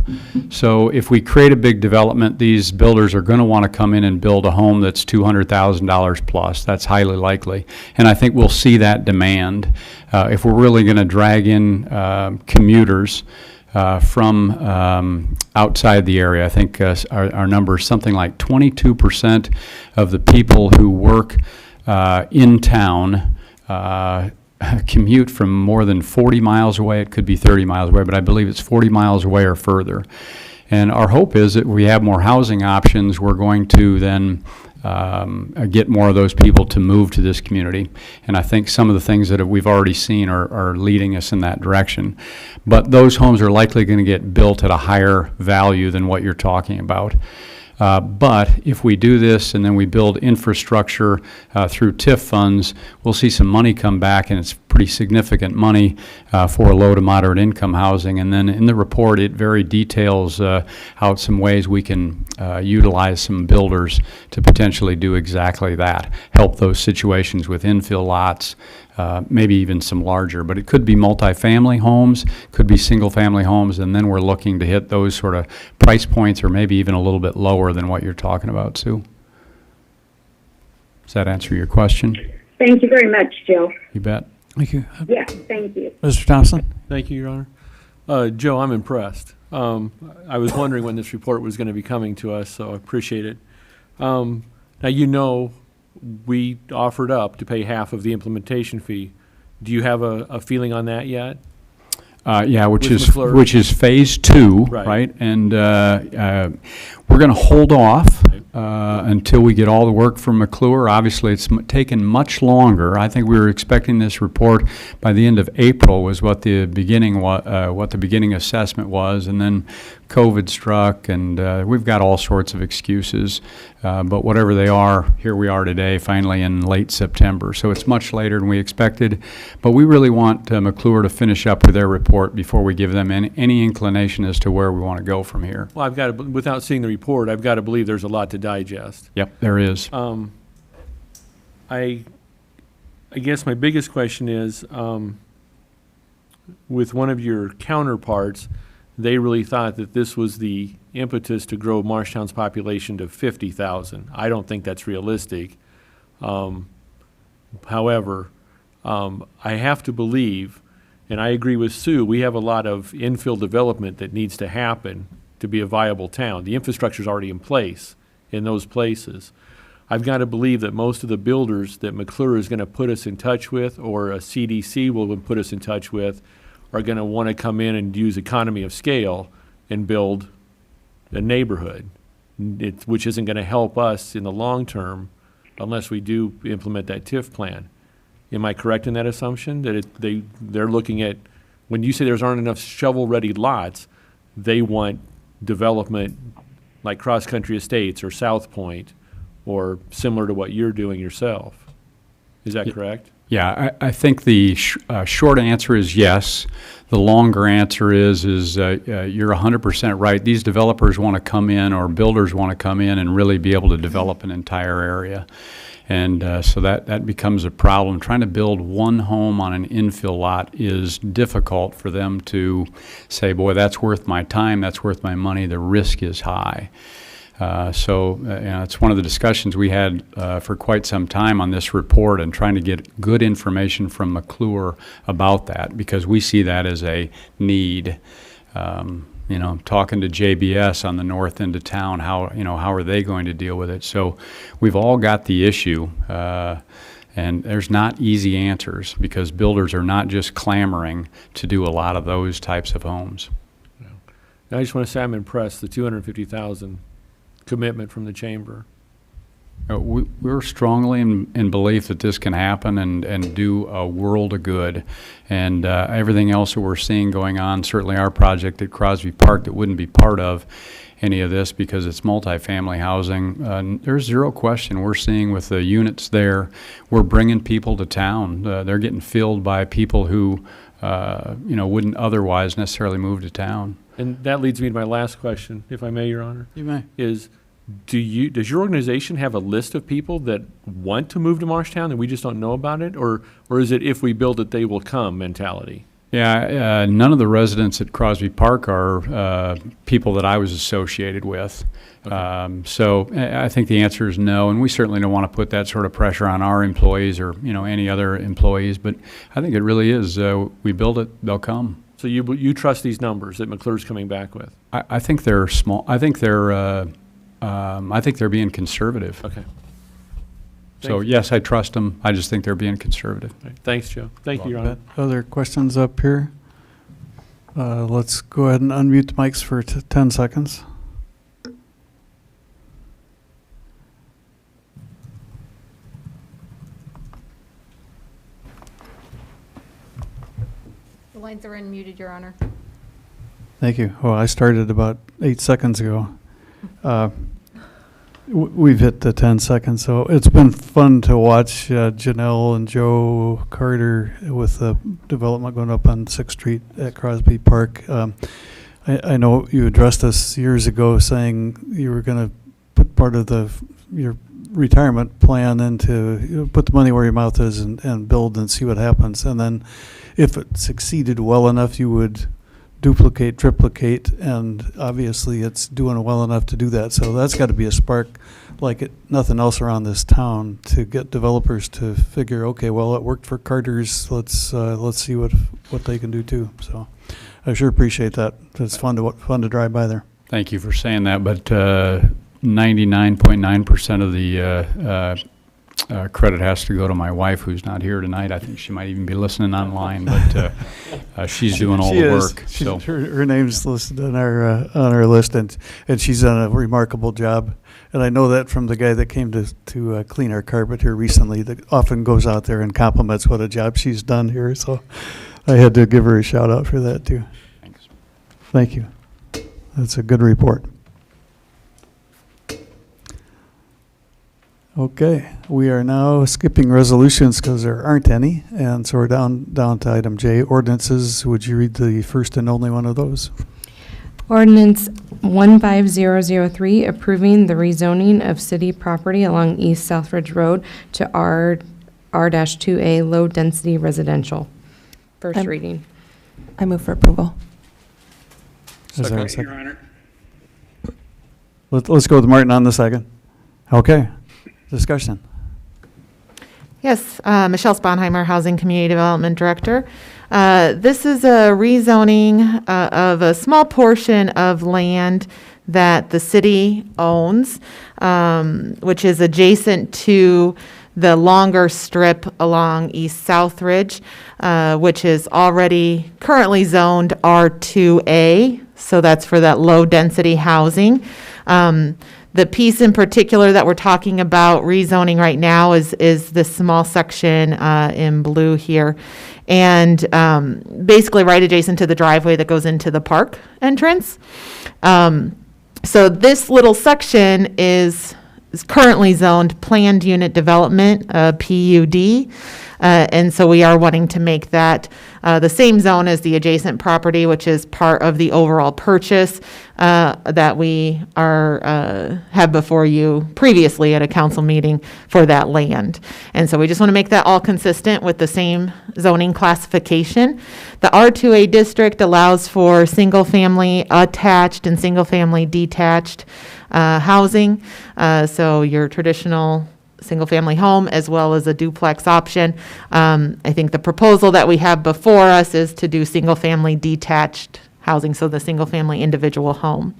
So if we create a big development, these builders are going to want to come in and build a home that's $200,000 plus. That's highly likely. And I think we'll see that demand. If we're really going to drag in commuters from outside the area, I think our number is something like 22% of the people who work in town commute from more than 40 miles away. It could be 30 miles away, but I believe it's 40 miles away or further. And our hope is that we have more housing options. We're going to then get more of those people to move to this community. And I think some of the things that we've already seen are leading us in that direction. But those homes are likely going to get built at a higher value than what you're talking about. But if we do this and then we build infrastructure through TIF funds, we'll see some money come back, and it's pretty significant money for low to moderate income housing. And then in the report, it very details how some ways we can utilize some builders to potentially do exactly that, help those situations with infill lots, maybe even some larger, but it could be multifamily homes, could be single-family homes, and then we're looking to hit those sort of price points or maybe even a little bit lower than what you're talking about, Sue. Does that answer your question? Thank you very much, Joe. You bet. Thank you. Yeah, thank you. Mr. Thompson? Thank you, Your Honor. Joe, I'm impressed. I was wondering when this report was going to be coming to us, so I appreciate it. Now, you know, we offered up to pay half of the implementation fee. Do you have a feeling on that yet? Yeah, which With is McClure? which is phase 2, Right. right? And we're going to hold off until we get all the work from McClure. Obviously, it's taken much longer. I think we were expecting this report by the end of April was what the beginning assessment was, and then COVID struck, and we've got all sorts of excuses. But whatever they are, here we are today, finally in late September. So it's much later than we expected. But we really want McClure to finish up with their report before we give them any inclination as to where we want to go from here. Well, I've got to, without seeing the report, I've got to believe there's a lot to digest. Yep, there is. I guess my biggest question is, with one of your counterparts, they really thought that this was the impetus to grow Marshtown's population to 50,000. I don't think that's realistic. However, I have to believe, and I agree with Sue, we have a lot of infill development that needs to happen to be a viable town. The infrastructure's already in place in those places. I've got to believe that most of the builders that McClure is going to put us in touch with, or a CDC will put us in touch with, are going to want to come in and use economy of scale and build a neighborhood, which isn't going to help us in the long term unless we do implement that TIF plan. Am I correct in that assumption? That they're looking at, when you say there aren't enough shovel-ready lots, they want development like Cross Country Estates or South Point or similar to what you're doing yourself. Is that correct? Yeah, I think the short answer is yes. The longer answer is you're 100% right. These developers want to come in, or builders want to come in and really be able to develop an entire area. And so that becomes a problem. Trying to build one home on an infill lot is difficult for them to say, boy, that's worth my time, that's worth my money, the risk is high. So it's one of the discussions we had for quite some time on this report, and trying to get good information from McClure about that, because we see that as a need. Talking to JBS on the north end of town, how are they going to deal with it? So we've all got the issue, and there's not easy answers, because builders are not just clamoring to do a lot of those types of homes. I just want to say I'm impressed, the 250,000 commitment from the chamber. We're strongly in belief that this can happen and do a world of good. And everything else that we're seeing going on, certainly our project at Crosby Park that wouldn't be part of any of this because it's multifamily housing, there's zero question we're seeing with the units there, we're bringing people to town. They're getting filled by people who wouldn't otherwise necessarily move to town. And that leads me to my last question, if I may, Your Honor. You may. Does your organization have a list of people that want to move to Marshtown and we just don't know about it? Or is it if we build it, they will come mentality? Yeah, none of the residents at Crosby Park are people that I was associated with. Okay. So I think the answer is no, and we certainly don't want to put that sort of pressure on our employees or any other employees. But I think it really is. We build it, they'll come. So you trust these numbers that McClure's coming back with? I think they're small. I think they're being conservative. Okay. So yes, I trust them. I just think they're being conservative. Right. Thanks, Joe. Thank you, Your Honor. Other questions up here? Let's go ahead and unmute the mics for 10 seconds. The lines are unmuted, Your Honor. Thank you. Well, I started about 8 seconds ago. We've hit the 10 seconds, so it's been fun to watch Janelle and Joe Carter with the development going up on 6th Street at Crosby Park. I know you addressed us years ago saying you were going to put part of your retirement plan into, put the money where your mouth is and build and see what happens. And then if it succeeded well enough, you would duplicate, triplicate, and obviously it's doing well enough to do that. So that's got to be a spark like nothing else around this town to get developers to figure, okay, well, it worked for Carter's. Let's see what they can do too. So I sure appreciate that. It's fun to drive by there. Thank you for saying that, but 99.9% of the credit has to go to my wife, who's not here tonight. I think she might even be listening online, but she's doing all the work. So her name's listed on our list, and she's done a remarkable job. And I know that from the guy that came to clean our carpet here recently, that often goes out there and compliments what a job she's done here. So I had to give her a shout out for that too. Thanks. Thank you. That's a good report. Okay, we are now skipping resolutions because there aren't any, and so we're down to item J, ordinances. Would you read the first and only one of those? Ordinance 15003, approving the rezoning of city property along East Southridge Road to R-2A low-density residential. First reading. I move for approval. Is there a second? Your Honor. Let's go with Martin on the second. Okay. Discussion. Yes, Michelle Sponheimer, Housing Community Development Director. This is a rezoning of a small portion of land that the city owns, which is adjacent to the longer strip along East Southridge, which is already currently zoned R2A, so that's for that low-density housing. The piece in particular that we're talking about rezoning right now is this small section in blue here. And basically right adjacent to the driveway that goes into the park entrance. So this little section is currently zoned planned unit development, PUD. And so we are wanting to make that the same zone as the adjacent property, which is part of the overall purchase that we have before you previously at a council meeting for that land. And so we just want to make that all consistent with the same zoning classification. The R2A district allows for single-family attached and single-family detached housing. So your traditional single-family home as well as a duplex option. I think the proposal that we have before us is to do single-family detached housing, so the single-family individual home.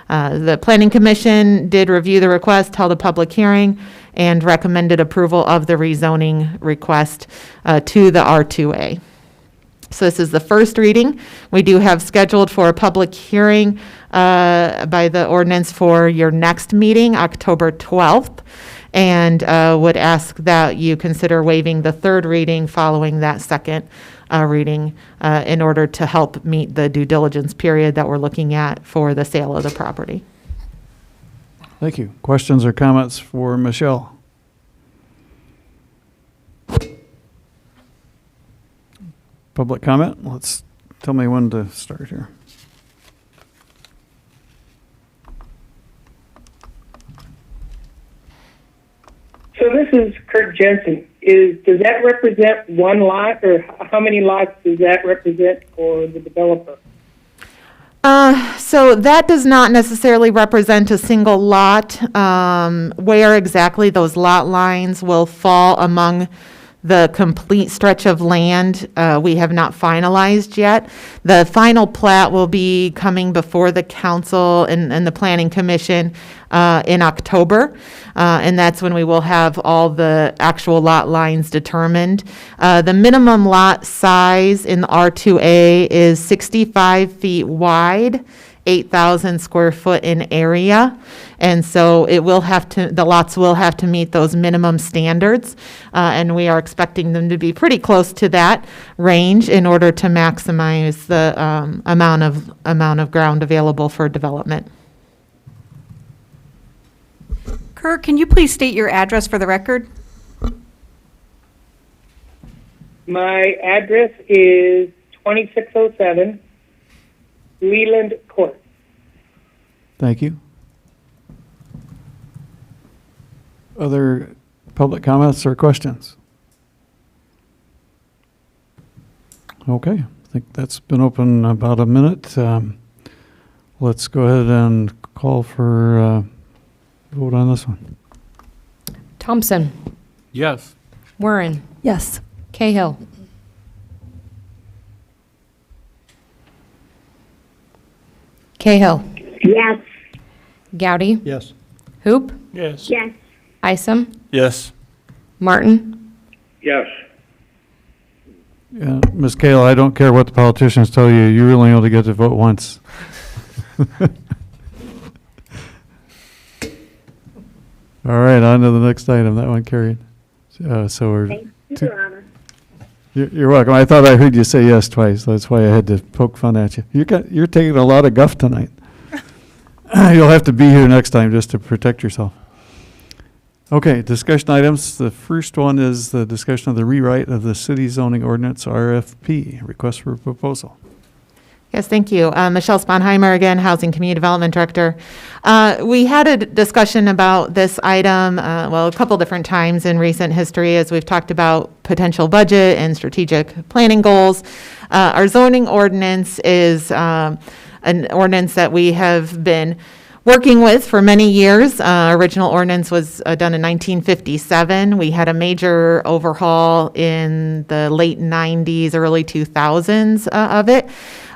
The Planning Commission did review the request, held a public hearing, and recommended approval of the rezoning request to the R2A. So this is the first reading. We do have scheduled for a public hearing by the ordinance for your next meeting, October 12th. And would ask that you consider waiving the third reading following that second reading in order to help meet the due diligence period that we're looking at for the sale of the property. Thank you. Questions or comments for Michelle? Public comment? Tell me when to start here. So this is Kurt Jensen. Does that represent one lot, or how many lots does that represent for the developer? So that does not necessarily represent a single lot. Where exactly those lot lines will fall among the complete stretch of land, we have not finalized yet. The final plat will be coming before the council and the planning commission in October. And that's when we will have all the actual lot lines determined. The minimum lot size in the R2A is 65 feet wide, 8,000 square foot in area. And so the lots will have to meet those minimum standards. And we are expecting them to be pretty close to that range in order to maximize the amount of ground available for development. Kirk, can you please state your address for the record? My address is 2607 Leland Court. Thank you. Other public comments or questions? Okay, I think that's been open about a minute. Let's go ahead and call for vote on this one. Thompson. Yes. Warren. Yes. Cahill. Cahill. Yes. Gowdy. Yes. Hoop. Yes. Yes. Isom. Yes. Martin. Yes. Yeah, Ms. Cahill, I don't care what the politicians tell you, you really only get to vote once. All right, on to the next item. That one carried. So we're. Thank you, Your Honor. You're welcome. I thought I heard you say yes twice. That's why I had to poke fun at you. You're taking a lot of guff tonight. You'll have to be here next time just to protect yourself. Okay, discussion items. The first one is the discussion of the rewrite of the city zoning ordinance, RFP, request for proposal. Yes, thank you. Michelle Sponheimer again, Housing Community Development Director. We had a discussion about this item, a couple different times in recent history as we've talked about potential budget and strategic planning goals. Our zoning ordinance is an ordinance that we have been working with for many years. Original ordinance was done in 1957. We had a major overhaul in the late 90s, early 2000s of it.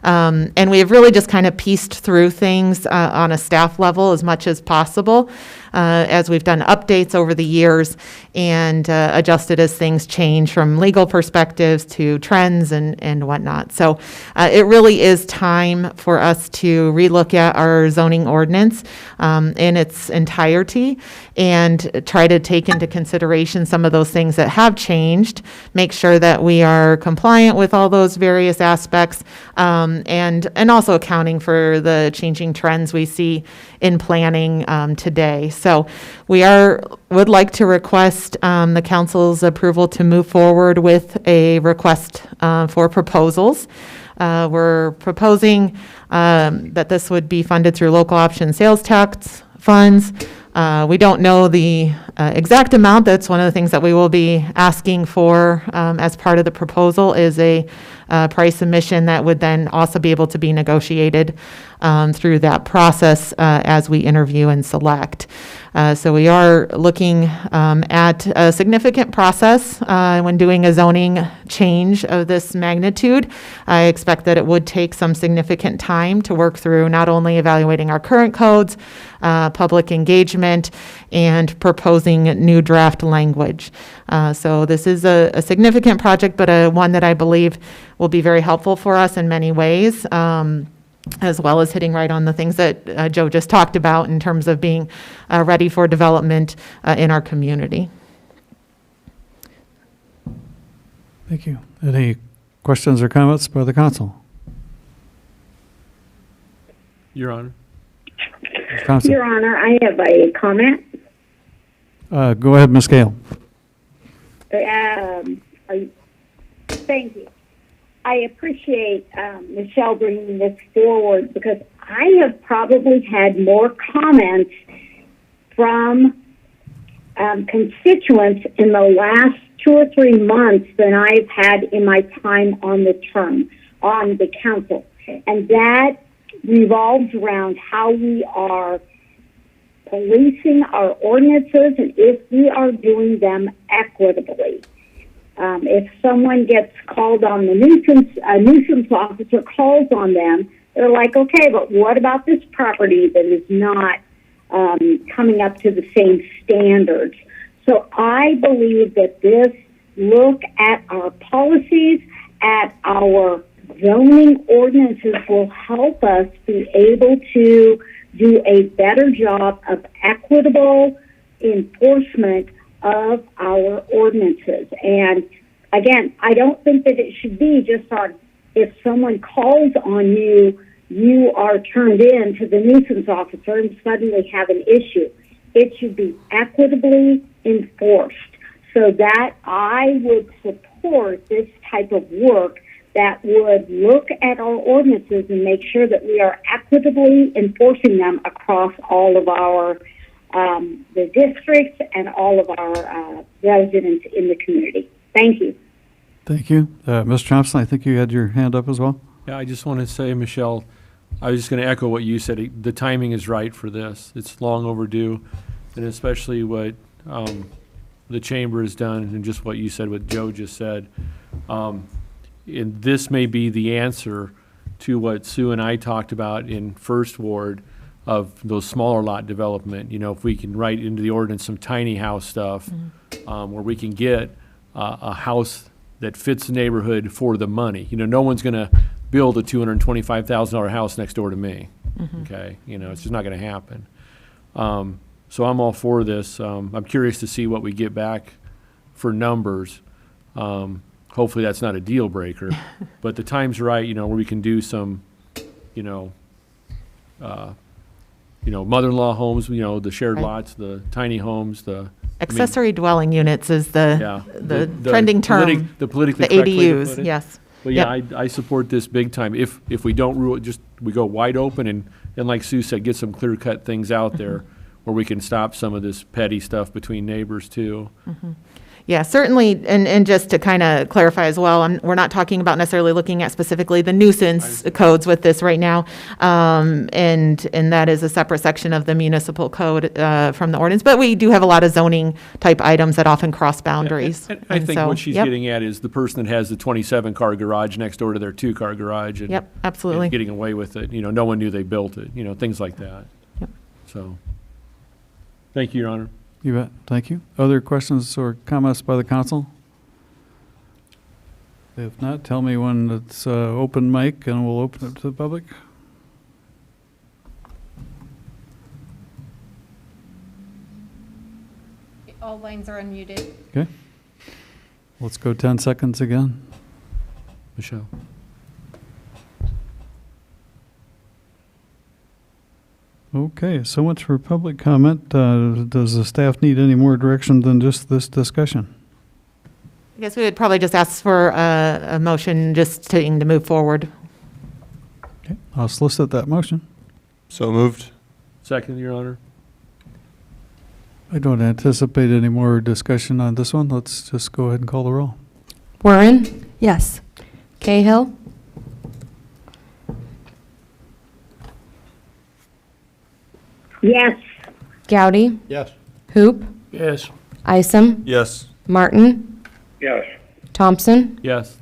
And we have really just kind of pieced through things on a staff level as much as possible as we've done updates over the years and adjusted as things change from legal perspectives to trends and whatnot. So it really is time for us to relook at our zoning ordinance in its entirety and try to take into consideration some of those things that have changed, make sure that we are compliant with all those various aspects, and also accounting for the changing trends we see in planning today. So we would like to request the council's approval to move forward with a request for proposals. We're proposing that this would be funded through local option sales tax funds. We don't know the exact amount. That's one of the things that we will be asking for as part of the proposal is a price submission that would then also be able to be negotiated through that process as we interview and select. So we are looking at a significant process when doing a zoning change of this magnitude. I expect that it would take some significant time to work through not only evaluating our current codes, public engagement, and proposing new draft language. So this is a significant project, but one that I believe will be very helpful for us in many ways. As well as hitting right on the things that Joe just talked about in terms of being ready for development in our community. Thank you. Any questions or comments by the council? Your Honor. Council. Your Honor, I have a comment. Go ahead, Ms. Gale. Thank you. I appreciate Michelle bringing this forward because I have probably had more comments from constituents in the last 2 or 3 months than I've had in my time on the council. And that revolves around how we are policing our ordinances and if we are doing them equitably. If someone gets called on the a nuisance officer calls on them, they're like, okay, but what about this property that is not coming up to the same standards? So I believe that this look at our policies, at our zoning ordinances will help us be able to do a better job of equitable enforcement of our ordinances. And again, I don't think that it should be just on if someone calls on you, you are turned in to the nuisance officer and suddenly have an issue. it should be equitably enforced, so that I would support this type of work that would look at our ordinances and make sure that we are equitably enforcing them across all of our the districts and all of our residents in the community. Thank you. Thank you. Mr. Thompson, I think you had your hand up as well. Yeah, I just want to say, Michelle, I was just going to echo what you said. The timing is right for this. It's long overdue, and especially what the chamber has done, and just what you said, what Joe just said. And this may be the answer to what Sue and I talked about in First Ward of those smaller lot development. You know, if we can write into the ordinance some tiny house stuff, where we can get a house that fits the neighborhood for the money. You know, no one's going to build a $225,000 house next door to me. Okay, you know, it's just not going to happen. So I'm all for this. I'm curious to see what we get back for numbers. Hopefully that's not a deal breaker, but the time's right, you know, where we can do some, mother-in-law homes, you know, the shared lots, the tiny homes, accessory dwelling units is the trending term. The politically the correct way to ADUs, put it. yes. But yeah, I support this big time. If we don't rule it, just we go wide open and like Sue said, get some clear-cut things out there where we can stop some of this petty stuff between neighbors too. Yeah, certainly, and just to kind of clarify as well, we're not talking about necessarily looking at specifically the nuisance codes with this right now, and that is a separate section of the municipal code from the ordinance, but we do have a lot of zoning type items that often cross boundaries. And I think what she's getting at is the person that has the 27-car garage next door to their 2-car garage. And, absolutely. And getting away with it. You know, no one knew they built it, you know, things like that. So, thank you, Your Honor. You bet. Thank you. Other questions or comments by the council? If not, tell me when it's open mic and we'll open it to the public. All lines are unmuted. Okay. Let's go 10 seconds again. Michelle. Okay, so much for public comment. Does the staff need any more direction than just this discussion? I guess we would probably just ask for a motion just to move forward. Okay, I'll solicit that motion. So moved. Second, Your Honor. I don't anticipate any more discussion on this one. Let's just go ahead and call the roll. Warren, Yes. Cahill, Yes. Gowdy, Yes. Hoop, Yes. Isom, Yes. Martin, Yes. Thompson. Yes.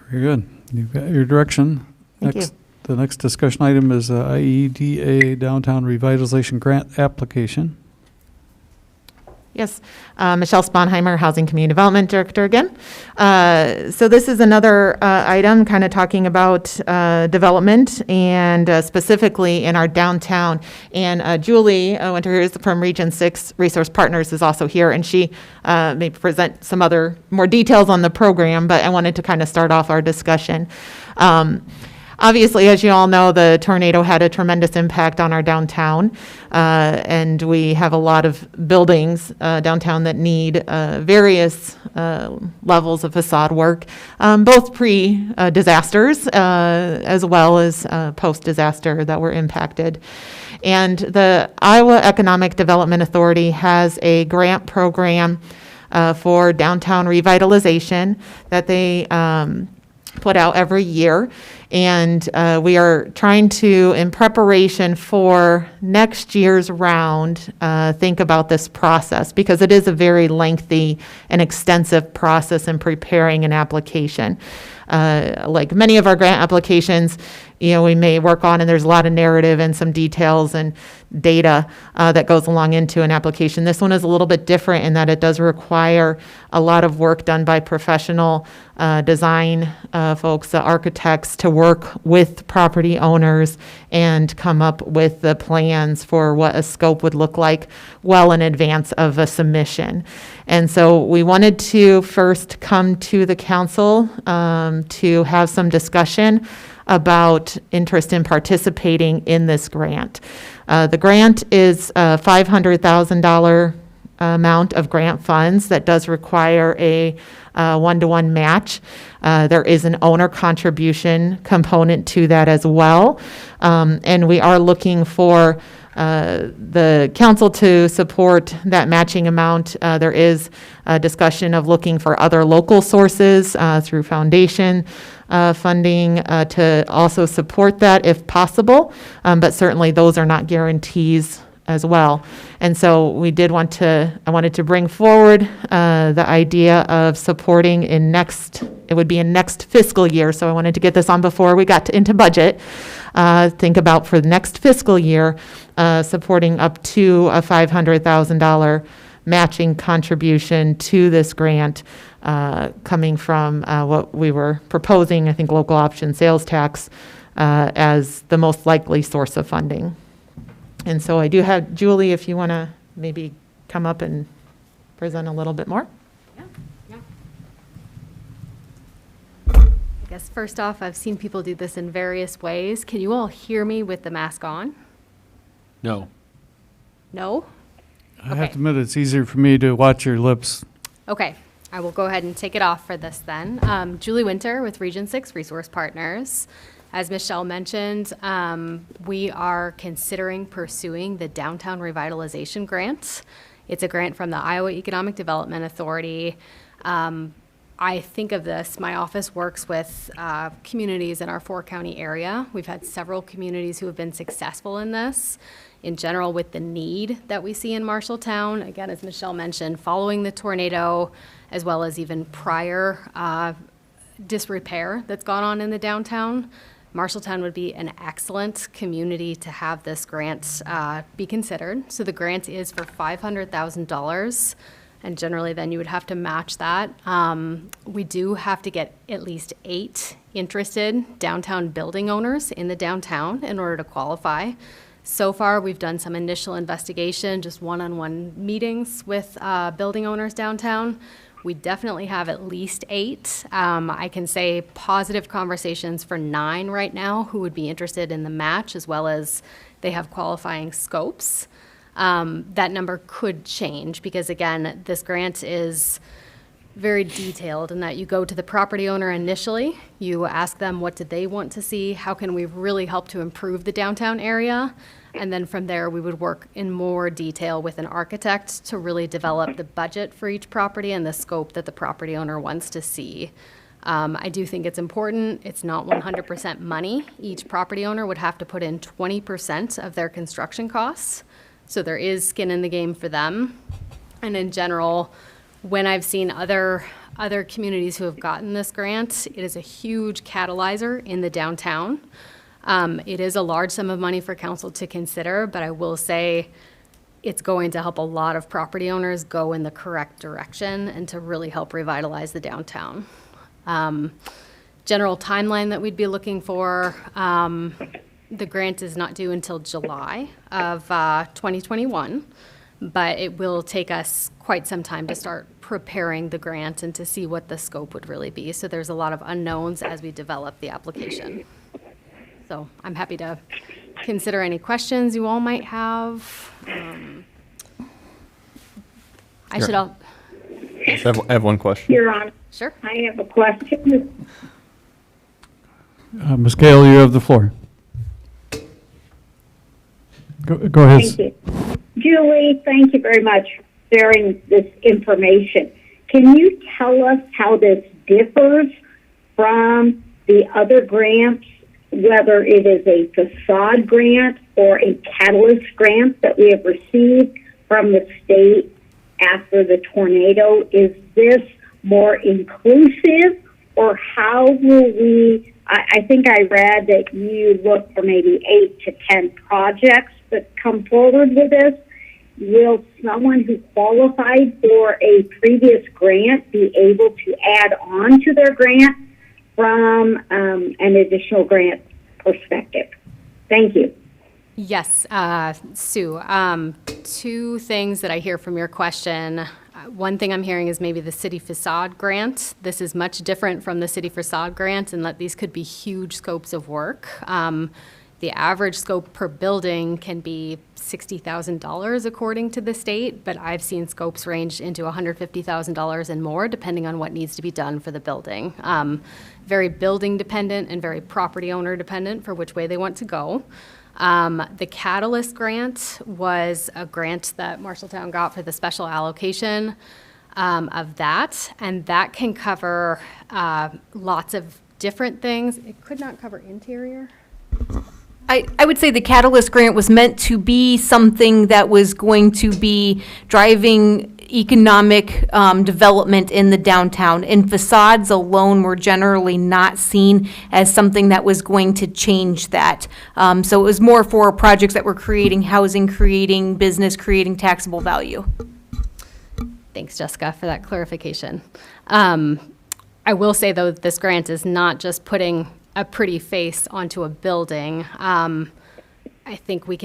Very good. You've got your direction. Thank you. The next discussion item is IEDA Downtown Revitalization Grant Application. Yes, Michelle Sponheimer, Housing Community Development Director again. So this is another item kind of talking about development and specifically in our downtown. And Julie Winter from Region 6 Resource Partners is also here, and she may present some other more details on the program, but I wanted to kind of start off our discussion. Obviously, as you all know, the tornado had a tremendous impact on our downtown, and we have a lot of buildings downtown that need various levels of facade work, both pre-disasters as well as post-disaster that were impacted. And the Iowa Economic Development Authority has a grant program for downtown revitalization that they put out every year. And we are trying to, in preparation for next year's round, think about this process because it is a very lengthy and extensive process in preparing an application. Like many of our grant applications, we may work on, and there's a lot of narrative and some details and data that goes along into an application. This one is a little bit different in that it does require a lot of work done by professional design folks, architects, to work with property owners and come up with the plans for what a scope would look like well in advance of a submission. And so we wanted to first come to the council to have some discussion about interest in participating in this grant. The grant is a $500,000 amount of grant funds that does require a one-to-one match. There is an owner contribution component to that as well. And we are looking for the council to support that matching amount. There is a discussion of looking for other local sources through foundation funding to also support that if possible. But certainly those are not guarantees as well. And so I wanted to bring forward the idea of supporting it would be in next fiscal year. So I wanted to get this on before we got into budget. Think about for the next fiscal year, supporting up to a $500,000 matching contribution to this grant coming from what we were proposing, I think local option sales tax as the most likely source of funding. And so I do have, Julie, if you want to maybe come up and present a little bit more. I guess first off, I've seen people do this in various ways. Can you all hear me with the mask on? No. No? I have to admit, it's easier for me to watch your lips. Okay, I will go ahead and take it off for this then. Julie Winter with Region 6 Resource Partners. As Michelle mentioned, we are considering pursuing the Downtown Revitalization Grant. It's a grant from the Iowa Economic Development Authority. I think of this, my office works with communities in our 4-county area. We've had several communities who have been successful in this. In general, with the need that we see in Marshalltown, again, as Michelle mentioned, following the tornado, as well as even prior disrepair that's gone on in the downtown, Marshalltown would be an excellent community to have this grant be considered. So the grant is for $500,000, and generally then you would have to match that. We do have to get at least 8 interested downtown building owners in the downtown in order to qualify. So far, we've done some initial investigation, just one-on-one meetings with building owners downtown. We definitely have at least 8. I can say positive conversations for 9 right now who would be interested in the match, as well as they have qualifying scopes. That number could change because, again, this grant is very detailed in that you go to the property owner initially, you ask them what do they want to see, how can we really help to improve the downtown area, and then from there we would work in more detail with an architect to really develop the budget for each property and the scope that the property owner wants to see. I do think it's important. It's not 100% money. Each property owner would have to put in 20% of their construction costs, so there is skin in the game for them. And in general, when I've seen other communities who have gotten this grant, it is a huge catalyzer in the downtown. It is a large sum of money for council to consider, but I will say it's going to help a lot of property owners go in the correct direction and to really help revitalize the downtown. General timeline that we'd be looking for, the grant is not due until July of 2021. But it will take us quite some time to start preparing the grant and to see what the scope would really be. So there's a lot of unknowns as we develop the application. So I'm happy to consider any questions you all might have. I have one question. You're on. Sure. I have a question. Ms. Gale, you have the floor. Go ahead. Thank you. Julie, thank you very much for sharing this information. Can you tell us how this differs from the other grants, whether it is a facade grant or a catalyst grant that we have received from the state after the tornado? Is this more inclusive, or how will we, I think I read that you look for maybe 8 to 10 projects that come forward with this. Will someone who qualified for a previous grant be able to add on to their grant from an additional grant perspective? Thank you. Yes, Sue. 2 things that I hear from your question. One thing I'm hearing is maybe the city facade grant. This is much different from the city facade grant in that these could be huge scopes of work. The The average scope per building can be $60,000 according to the state, but I've seen scopes range into $150,000 and more, depending on what needs to be done for the building. Very building dependent and very property owner dependent for which way they want to go. The Catalyst grant was a grant that Marshalltown got for the special allocation of that, and that can cover lots of different things. It could not cover interior. I would say the Catalyst grant was meant to be something that was going to be driving economic development in the downtown. And facades alone were generally not seen as something that was going to change that. So it was more for projects that were creating housing, creating business, creating taxable value. Thanks, Jessica, for that clarification. I will say, though, this grant is not just putting a pretty face onto a building. I think I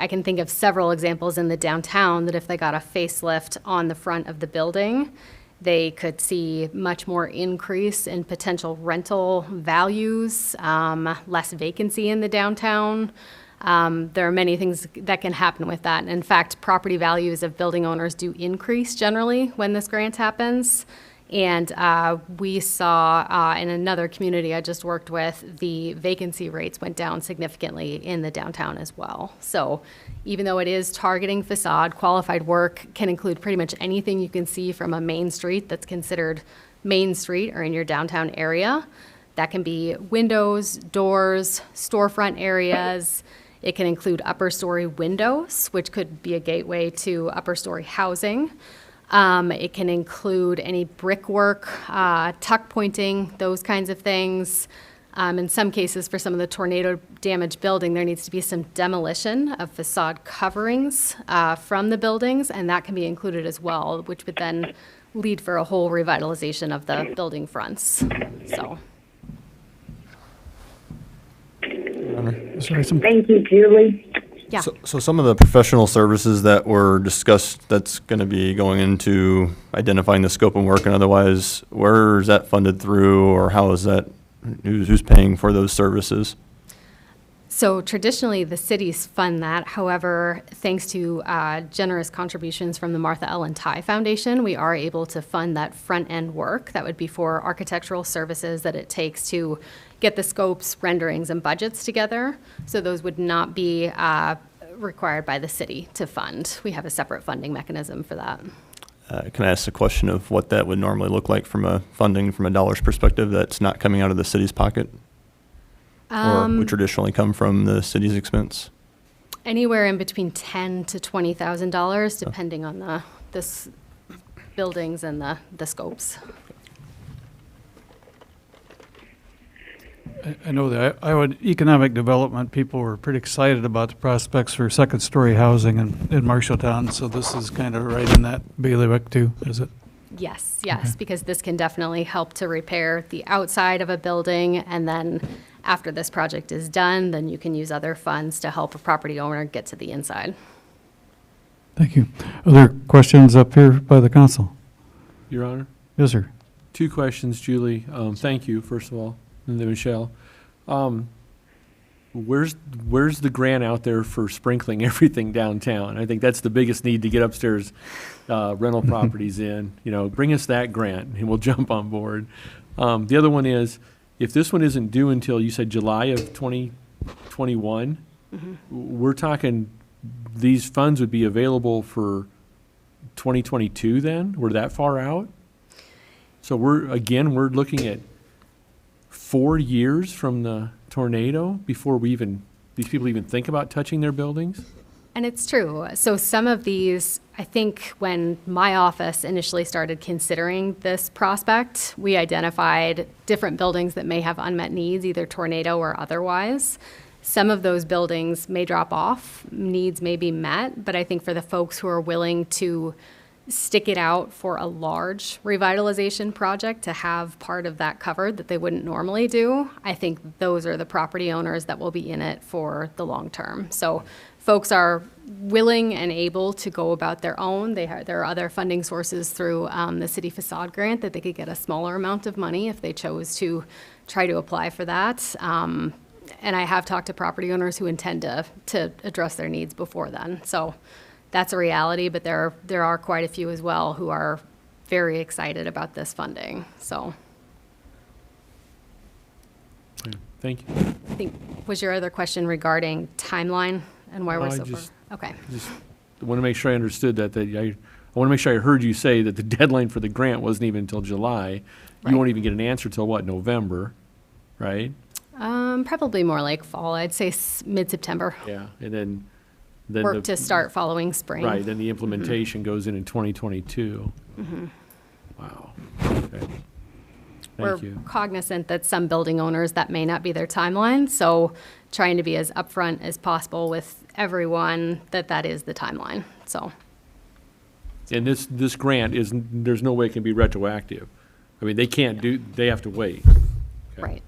can think of several examples in the downtown that if they got a facelift on the front of the building, they could see much more increase in potential rental values, less vacancy in the downtown. There are many things that can happen with that. In fact, property values of building owners do increase generally when this grant happens. And we saw in another community I just worked with, the vacancy rates went down significantly in the downtown as well. So even though it is targeting facade, qualified work can include pretty much anything you can see from a main street that's considered Main Street or in your downtown area. That can be windows, doors, storefront areas. It can include upper story windows, which could be a gateway to upper story housing. It can include any brickwork, tuck pointing, those kinds of things. In some cases, for some of the tornado damaged building, there needs to be some demolition of facade coverings from the buildings, and that can be included as well, which would then lead for a whole revitalization of the building fronts. So. Thank you, Julie. Yeah. So some of the professional services that were discussed, that's going to be going into identifying the scope and work and otherwise, where is that funded through, or how is that, who's paying for those services? So traditionally, the cities fund that. However, thanks to generous contributions from the Martha Ellen Ty Foundation, we are able to fund that front-end work. That would be for architectural services that it takes to get the scopes, renderings, and budgets together. So those would not be required by the city to fund. We have a separate funding mechanism for that. Can I ask a question of what that would normally look like from a funding, from a dollars perspective, that's not coming out of the city's pocket? Or would traditionally come from the city's expense? Anywhere in between $10,000 to $20,000, depending on the buildings and the scopes. I know that Iowa Economic Development people were pretty excited about the prospects for second-story housing in Marshalltown, so this is kind of right in that bailiwick too, is it? Yes, because this can definitely help to repair the outside of a building, and then after this project is done, then you can use other funds to help a property owner get to the inside. Thank you. Other questions up here by the council? Your Honor? Yes, sir. 2 questions, Julie. Thank you, first of all, and then Michelle. Where's the grant out there for sprinkling everything downtown? I think that's the biggest need to get upstairs rental properties in. Bring us that grant and we'll jump on board. The other one is, if this one isn't due until, you said July of 2021, we're talking these funds would be available for 2022 then? We're that far out? So we're looking at 4 years from the tornado before these people even think about touching their buildings? And it's true. So some of these, I think when my office initially started considering this prospect, we identified different buildings that may have unmet needs, either tornado or otherwise. Some of those buildings may drop off, needs may be met, but I think for the folks who are willing to stick it out for a large revitalization project to have part of that covered that they wouldn't normally do, I think those are the property owners that will be in it for the long term. So folks are willing and able to go about their own. There are other funding sources through the city facade grant that they could get a smaller amount of money if they chose to try to apply for that. And I have talked to property owners who intend to address their needs before then. So that's a reality, but there are quite a few as well who are very excited about this funding, so. Thank you. I think, was your other question regarding timeline and why we're so far? Okay. Just want to make sure I understood that, I want to make sure I heard you say that the deadline for the grant wasn't even until July. Right. You won't even get an answer till what, November, right? Probably more like fall, I'd say mid-September. Yeah, and then Work to start following spring. Right, then the implementation goes in 2022. Mhm. Wow, okay. We're Thank you. cognizant that some building owners, that may not be their timeline, so trying to be as upfront as possible with everyone that is the timeline, so. And this grant there's no way it can be retroactive. I mean, they have to wait. Okay. Right.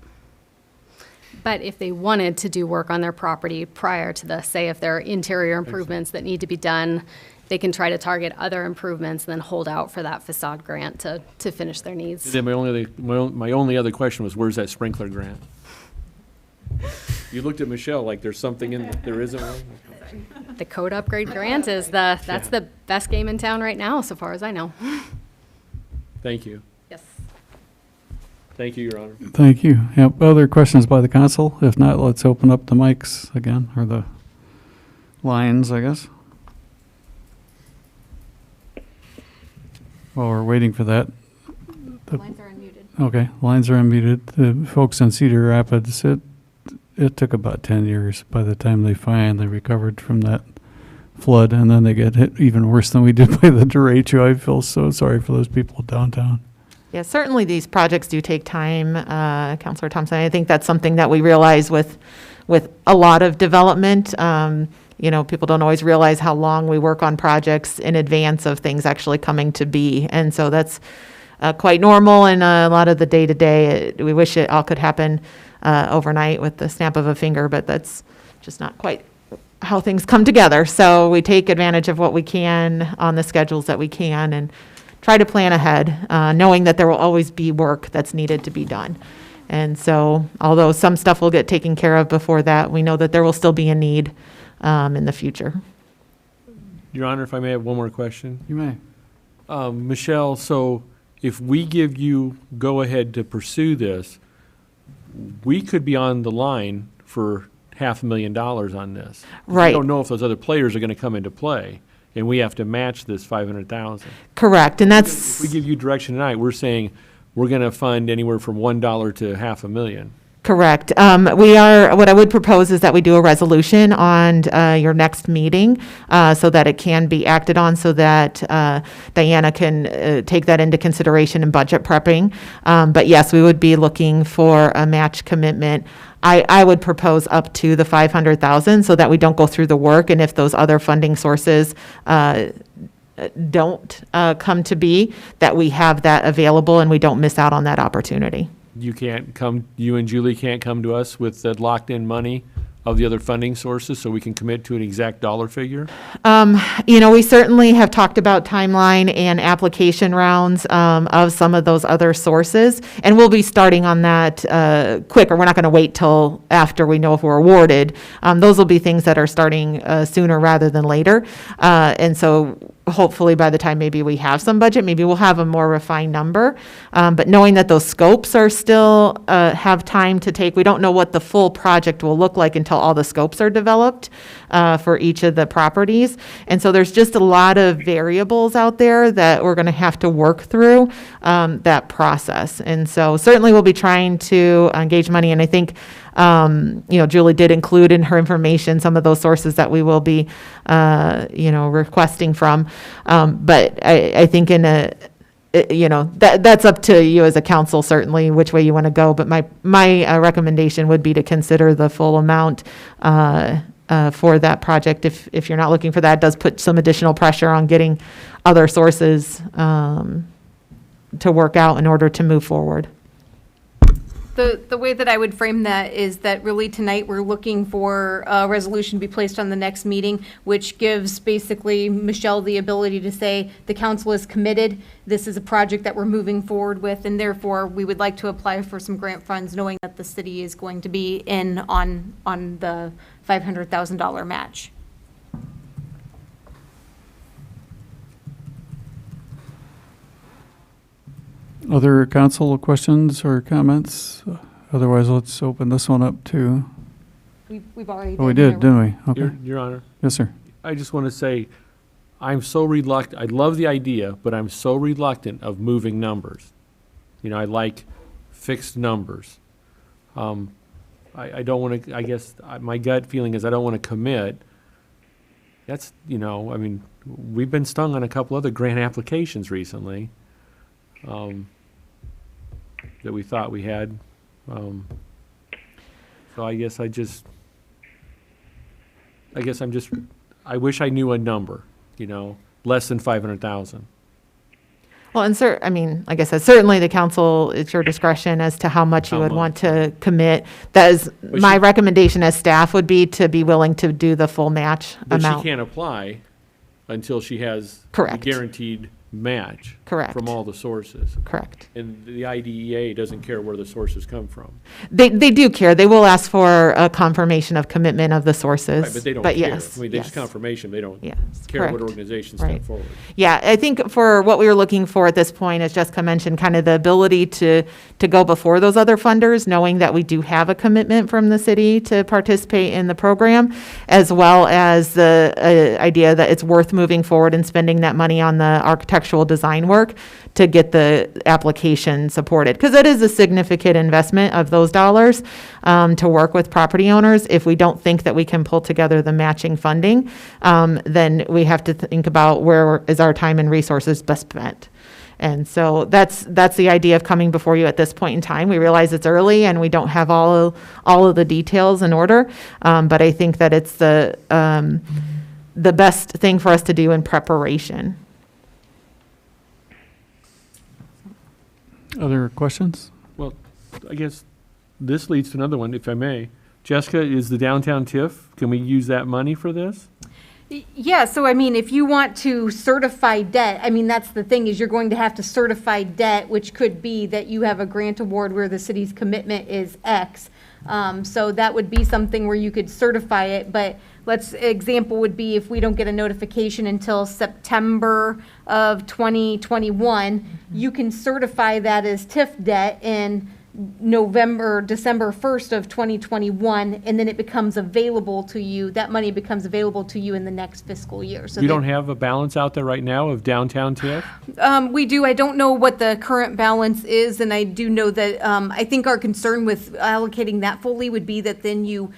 But if they wanted to do work on their property prior to this, say if there are interior improvements that need to be done, they can try to target other improvements and then hold out for that facade grant to finish their needs. Then my only other question was, where's that sprinkler grant? You looked at Michelle like there's something there isn't one? The code upgrade grant is that's the best game in town right now, so far as I know. Thank you. Yes. Thank you, Your Honor. Thank you. Yep, other questions by the council? If not, let's open up the mics again, or the lines, I guess. While we're waiting for that. Lines are unmuted. Okay, lines are unmuted. The folks in Cedar Rapids, it took about 10 years by the time they finally recovered from that flood, and then they get hit even worse than we did by the derecho. I feel so sorry for those people downtown. Yeah, certainly these projects do take time, Councilor Thompson. I think that's something that we realize with a lot of development. People don't always realize how long we work on projects in advance of things actually coming to be. And so that's quite normal in a lot of the day-to-day. We wish it all could happen overnight with the snap of a finger, but that's just not quite how things come together. So we take advantage of what we can on the schedules that we can and try to plan ahead, knowing that there will always be work that's needed to be done. And so, although some stuff will get taken care of before that, we know that there will still be a need in the future. Your Honor, if I may have one more question? You may. Michelle, so if we give you go-ahead to pursue this, we could be on the line for $500,000 on this. Right. We don't know if those other players are going to come into play, and we have to match this $500,000. Correct, and that's... If we give you direction tonight, we're saying we're going to fund anywhere from $1 to $500,000. Correct. What I would propose is that we do a resolution on your next meeting so that it can be acted on, so that Diana can take that into consideration in budget prepping. But yes, we would be looking for a match commitment. I would propose up to the $500,000 so that we don't go through the work, and if those other funding sources don't come to be, that we have that available and we don't miss out on that opportunity. You and Julie can't come to us with the locked-in money of the other funding sources so we can commit to an exact dollar figure? We certainly have talked about timeline and application rounds of some of those other sources, and we'll be starting on that quicker. We're not going to wait till after we know if we're awarded. Those will be things that are starting sooner rather than later. And so hopefully by the time maybe we have some budget, maybe we'll have a more refined number. But knowing that those scopes are still have time to take, we don't know what the full project will look like until all the scopes are developed for each of the properties. And so there's just a lot of variables out there that we're going to have to work through that process. And so certainly we'll be trying to engage money. And I think Julie did include in her information some of those sources that we will be, requesting from. But I think that's up to you as a council, certainly, which way you want to go. But my recommendation would be to consider the full amount for that project. If you're not looking for that, it does put some additional pressure on getting other sources to work out in order to move forward. The way that I would frame that is that really tonight, we're looking for a resolution to be placed on the next meeting, which gives basically Michelle the ability to say, the council is committed, this is a project that we're moving forward with, and therefore, we would like to apply for some grant funds, knowing that the city is going to be in on the $500,000 match. Other council questions or comments? Otherwise, let's open this one up to. We've already. Oh, we did, didn't we? Okay. Your Honor. Yes, sir. I just want to say, I'm so reluctant, I love the idea, but I'm so reluctant of moving numbers. You know, I like fixed numbers. I don't want to, I guess, my gut feeling is I don't want to commit. That's, you know, I mean, we've been stung on a couple other grant applications recently that we thought we had. So I guess I wish I knew a number, you know, less than 500,000. Well, and I mean, like I said, certainly the council, it's your discretion as to how much you would want to commit. That is, my recommendation as staff would be to be willing to do the full match But amount. she can't apply until she has Correct. a guaranteed match. Correct. From all the sources. Correct. And the IDEA doesn't care where the sources come from. They do care. They will ask for a confirmation of commitment of the sources. Right, but they don't care. Yes, I mean, they yes. just confirmation, they don't Yes, care what correct. organizations Right. step forward. Yeah, I think for what we were looking for at this point, as Jessica mentioned, kind of the ability to go before those other funders, knowing that we do have a commitment from the city to participate in the program, as well as the idea that it's worth moving forward and spending that money on the architectural design work to get the application supported. Because it is a significant investment of those dollars to work with property owners. If we don't think that we can pull together the matching funding, then we have to think about where is our time and resources best spent. And so that's the idea of coming before you at this point in time. We realize it's early and we don't have all of the details in order, but I think that it's the best thing for us to do in preparation. Other questions? Well, I guess this leads to another one, if I may. Jessica, is the downtown TIF, can we use that money for this? Yeah, so I mean, if you want to certify debt, I mean, that's the thing, is you're going to have to certify debt, which could be that you have a grant award where the city's commitment is X. So that would be something where you could certify it, but example would be if we don't get a notification until September of 2021, you can certify that as TIF debt in December 1st of 2021, and then it becomes available to you, that money becomes available to you in the next fiscal year. So You don't have a balance out there right now of downtown TIF? We do. I don't know what the current balance is, and I do know that, I think our concern with allocating that fully would be that then you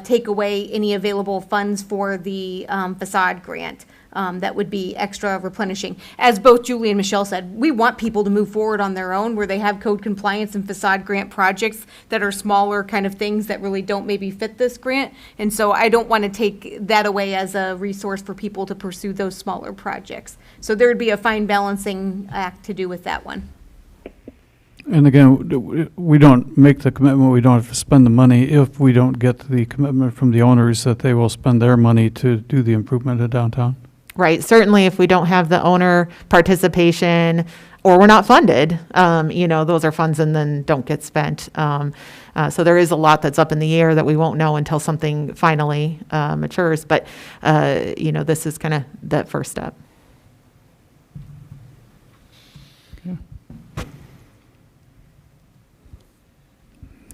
take away any available funds for the facade grant. That would be extra replenishing. As both Julie and Michelle said, we want people to move forward on their own where they have code compliance and facade grant projects that are smaller kind of things that really don't maybe fit this grant. And so I don't want to take that away as a resource for people to pursue those smaller projects. So there would be a fine balancing act to do with that one. And again, we don't make the commitment, we don't have to spend the money if we don't get the commitment from the owners that they will spend their money to do the improvement of downtown. Right, certainly if we don't have the owner participation or we're not funded, those are funds and then don't get spent. So there is a lot that's up in the air that we won't know until something finally matures. But, this is kind of that first step.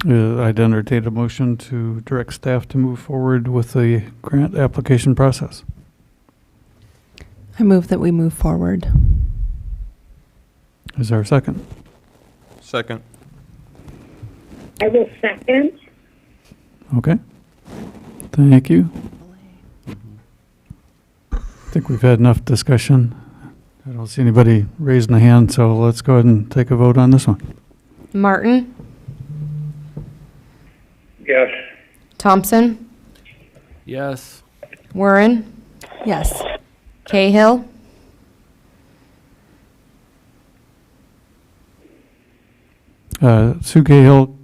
I'd entertain a motion to direct staff to move forward with the grant application process. I move that we move forward. Is there a second? Second. I will second. Okay. Thank you. I think we've had enough discussion. I don't see anybody raising a hand, so let's go ahead and take a vote on this one. Martin? Yes. Thompson? Yes. Warren? Yes. Cahill? Sue Cahill,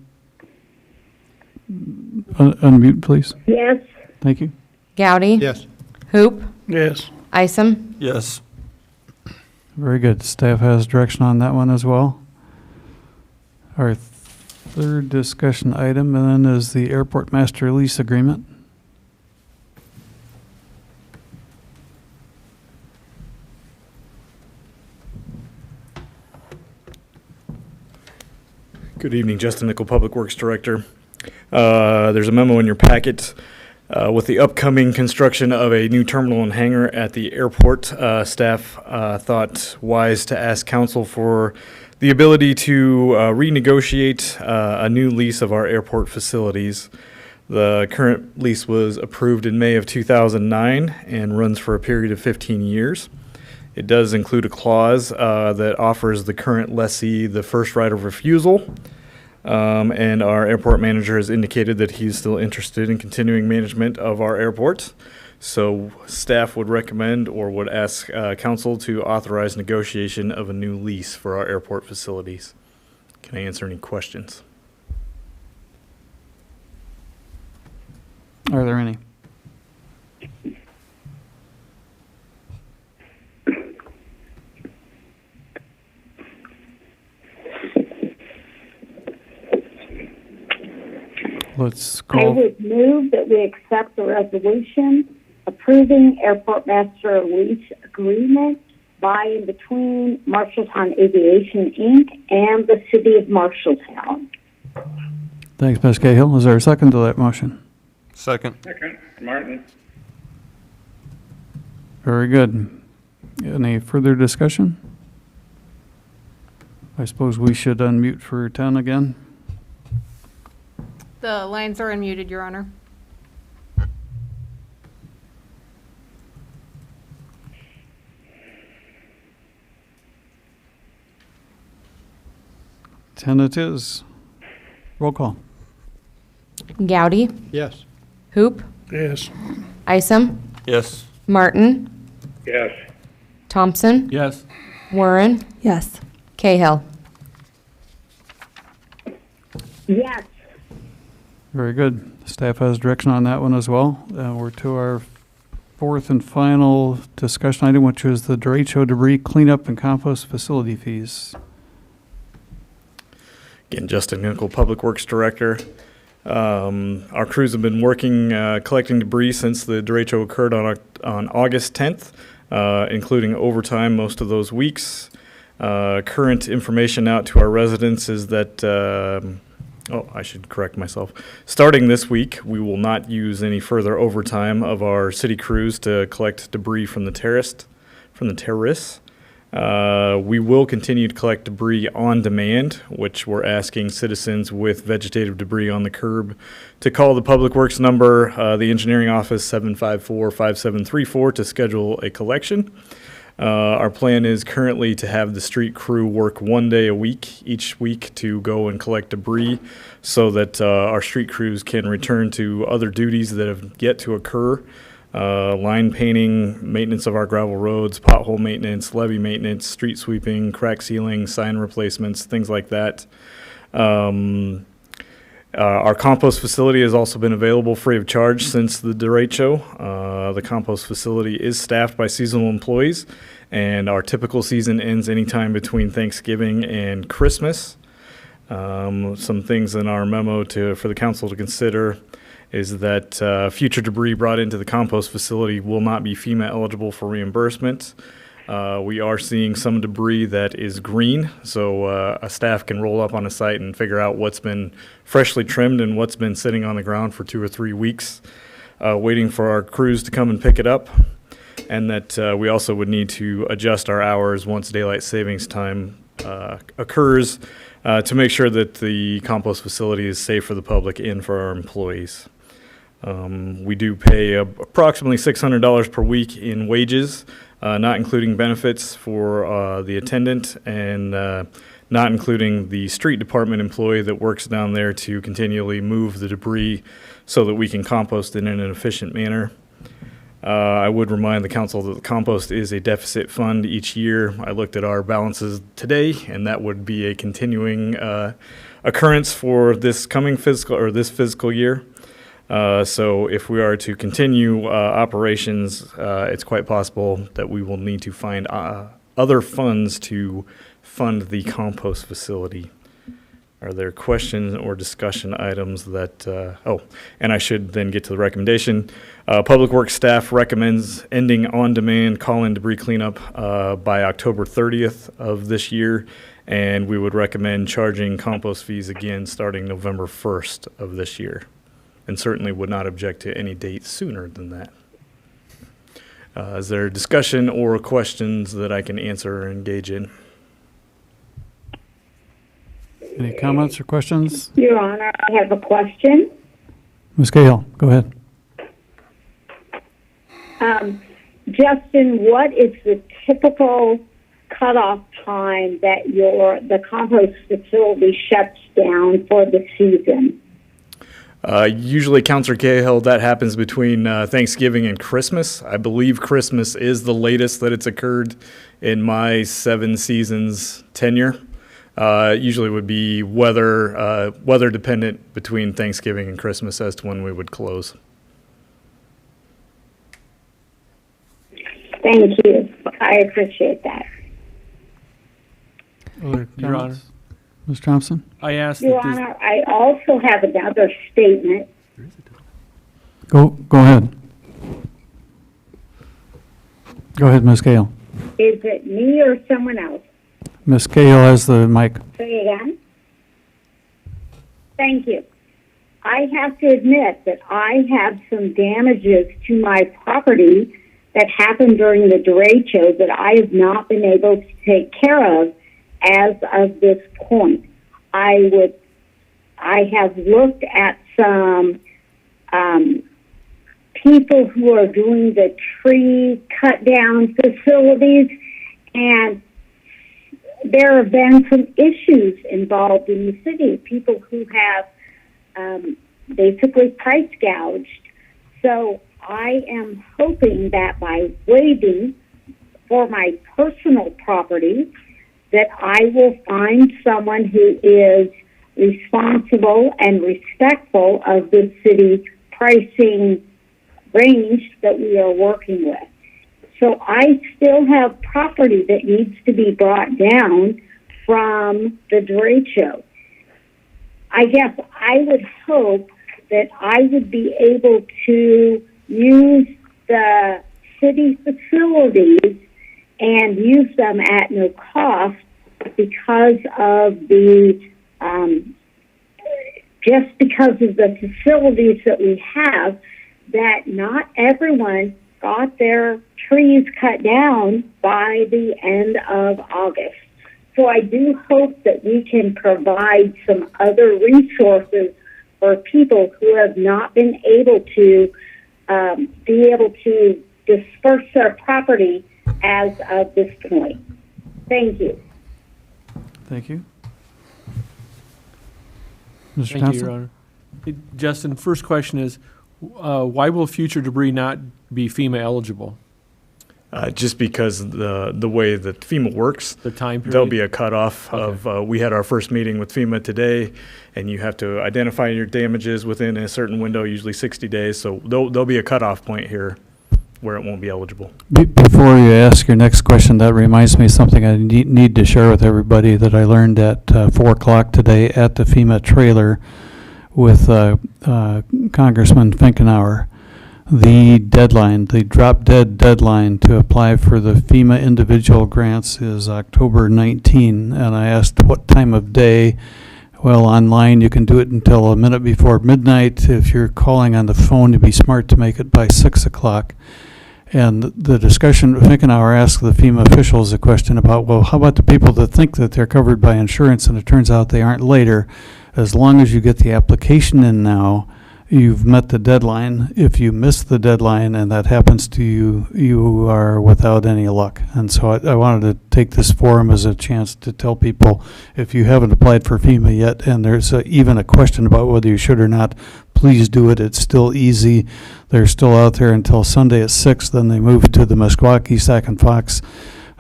unmute, please? Yes. Thank you. Gowdy? Yes. Hoop? Yes. Isom? Yes. Very good. Staff has direction on that one as well. Our third discussion item then is the airport master lease agreement. Good evening, Justin Nickel, Public Works Director. There's a memo in your packet with the upcoming construction of a new terminal and hangar at the airport. Staff thought wise to ask council for the ability to renegotiate a new lease of our airport facilities. The current lease was approved in May of 2009 and runs for a period of 15 years. It does include a clause that offers the current lessee the first right of refusal. And our airport manager has indicated that he's still interested in continuing management of our airport. So staff would recommend or would ask council to authorize negotiation of a new lease for our airport facilities. Can I answer any questions? Are there any? Let's I call. would move that we accept the resolution approving airport master lease agreement by and between Marshalltown Aviation, Inc. and the city of Marshalltown. Thanks, Ms. Cahill. Is there a second to that motion? Second. Second, Martin. Very good. Any further discussion? I suppose we should unmute for 10 again. The lines are unmuted, Your Honor. Ten it is. Roll call. Gowdy? Yes. Hoop? Yes. Isom? Yes. Martin? Yes. Thompson? Yes. Warren? Yes. Cahill? Yes. Very good. Staff has direction on that one as well. We're to our fourth and final discussion item, which is the derecho debris cleanup and compost facility fees. Again, Justin Nickel, Public Works Director. Our crews have been working collecting debris since the derecho occurred on August 10th, including overtime most of those weeks. Current information out to our residents is that I should correct myself. Starting this week, we will not use any further overtime of our city crews to collect debris from the terrace. We will continue to collect debris on demand, which we're asking citizens with vegetative debris on the curb to call the Public Works number, the engineering office 754-5734 to schedule a collection. Our plan is currently to have the street crew work 1 day a week, each week, to go and collect debris so that our street crews can return to other duties that have yet to occur. Line painting, maintenance of our gravel roads, pothole maintenance, levee maintenance, street sweeping, crack sealing, sign replacements, things like that. Our compost facility has also been available free of charge since the derecho. The compost facility is staffed by seasonal employees, and our typical season ends anytime between Thanksgiving and Christmas. Some things in our memo for the council to consider is that future debris brought into the compost facility will not be FEMA eligible for reimbursement. We are seeing some debris that is green, so a staff can roll up on a site and figure out what's been freshly trimmed and what's been sitting on the ground for 2 or 3 weeks, waiting for our crews to come and pick it up. And that we also would need to adjust our hours once daylight savings time occurs to make sure that the compost facility is safe for the public and for our employees. We do pay approximately $600 per week in wages, not including benefits for the attendant and not including the street department employee that works down there to continually move the debris so that we can compost it in an efficient manner. I would remind the council that the compost is a deficit fund each year. I looked at our balances today, and that would be a continuing occurrence for this coming fiscal year. So if we are to continue operations, it's quite possible that we will need to find other funds to fund the compost facility. Are there questions or discussion items that, and I should then get to the recommendation. Public Works staff recommends ending on-demand call-in debris cleanup by October 30th of this year, and we would recommend charging compost fees again starting November 1st of this year, and certainly would not object to any date sooner than that. Is there discussion or questions that I can answer or engage in? Any comments or questions? Your Honor, I have a question. Ms. Cahill, go ahead. Justin, what is the typical cutoff time that the compost facility shuts down for the season? Usually, Councilor Cahill, that happens between Thanksgiving and Christmas. I believe Christmas is the latest that it's occurred in my 7 seasons tenure. Usually would be weather dependent between Thanksgiving and Christmas as to when we would close. Thank you. I appreciate that. Other Your Honor. comments? Ms. Thompson? I asked Your that this, Honor, I also have another statement. Go ahead. Go ahead, Ms. Cahill. Is it me or someone else? Ms. Cahill has the mic. Say again. Thank you. I have to admit that I have some damages to my property that happened during the derecho that I have not been able to take care of as of this point. I have looked at some people who are doing the tree cut down facilities, and there have been some issues involved in the city, people who have basically price gouged. So I am hoping that by waiving for my personal property, that I will find someone who is responsible and respectful of the city pricing range that we are working with. So I still have property that needs to be brought down from the derecho. I guess I would hope that I would be able to use the city facilities and use them at no cost because of just because of the facilities that we have, that not everyone got their trees cut down by the end of August. So I do hope that we can provide some other resources for people who have not been able to disperse their property as of this point. Thank you. Thank you. Mr. thank you, Thompson? Your Honor. Hey, Justin, first question is, why will future debris not be FEMA eligible? Just because the way that FEMA works, The time period? there'll be a cutoff of, we had our first meeting with FEMA today, and you have to identify your damages within a certain window, usually 60 days. So there'll be a cutoff point here where it won't be eligible. Before you ask your next question, that reminds me of something I need to share with everybody that I learned at 4 o'clock today at the FEMA trailer with Congressman Finkenauer. The deadline, the drop-dead deadline to apply for the FEMA individual grants is October 19, and I asked what time of day. Well, online you can do it until a minute before midnight. If you're calling on the phone, you'd be smart to make it by 6 o'clock. And the discussion, Finkenauer asked the FEMA officials a question about, well, how about the people that think that they're covered by insurance and it turns out they aren't later? As long as you get the application in now, you've met the deadline. If you miss the deadline and that happens to you, you are without any luck. And so I wanted to take this forum as a chance to tell people, if you haven't applied for FEMA yet and there's even a question about whether you should or not, please do it. It's still easy. They're still out there until Sunday at 6. Then they move to the Meskwaki, Sac and Fox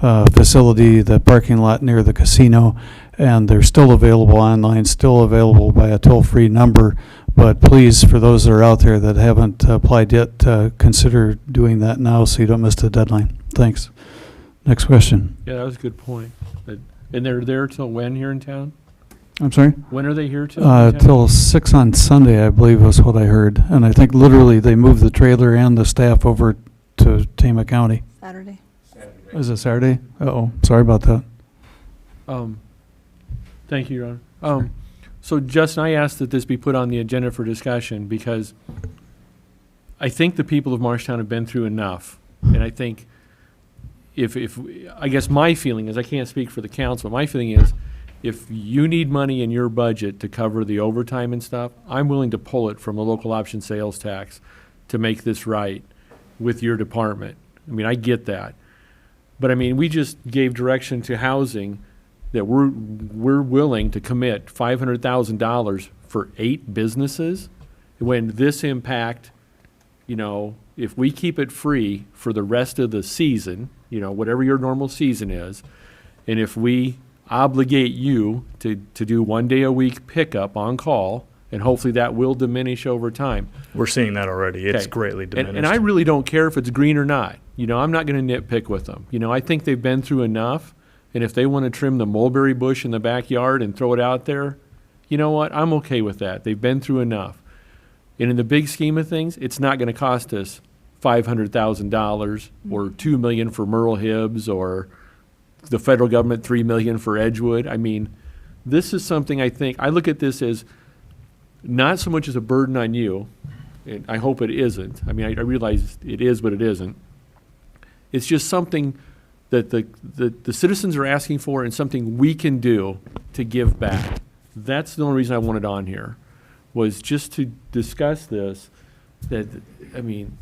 facility, the parking lot near the casino, and they're still available online, still available by a toll-free number. But please, for those that are out there that haven't applied yet, consider doing that now so you don't miss the deadline. Thanks. Next question. Yeah, that was a good point. And they're there till when here in town? I'm sorry? When are they here till? in town? Till 6 on Sunday, I believe was what I heard. And I think literally they moved the trailer and the staff over to Tama County. Saturday. Is it Saturday? Uh-oh, sorry about that. Thank you, Your Honor. So Justin, I asked that this be put on the agenda for discussion because I think the people of Marshalltown have been through enough. And I think I guess my feeling is, I can't speak for the council, my feeling is, if you need money in your budget to cover the overtime and stuff, I'm willing to pull it from the local option sales tax to make this right with your department. I mean, I get that. But I mean, we just gave direction to housing that we're willing to commit $500,000 for 8 businesses, when this impact, if we keep it free for the rest of the season, whatever your normal season is, and if we obligate you to do 1 day a week pickup on call, and hopefully that will diminish over time. We're seeing that already. It's Okay. greatly diminished. And I really don't care if it's green or not. I'm not going to nitpick with them. I think they've been through enough. And if they want to trim the mulberry bush in the backyard and throw it out there, you know what? I'm okay with that. They've been through enough. And in the big scheme of things, it's not going to cost us $500,000 or $2 million for Merle Hibbs or the federal government $3 million for Edgewood. I mean, this is something I look at this as not so much as a burden on you, and I hope it isn't. I mean, I realize it is, but it isn't. It's just something that the citizens are asking for and something we can do to give back. That's the only reason I wanted on here, was just to discuss this. That, I mean,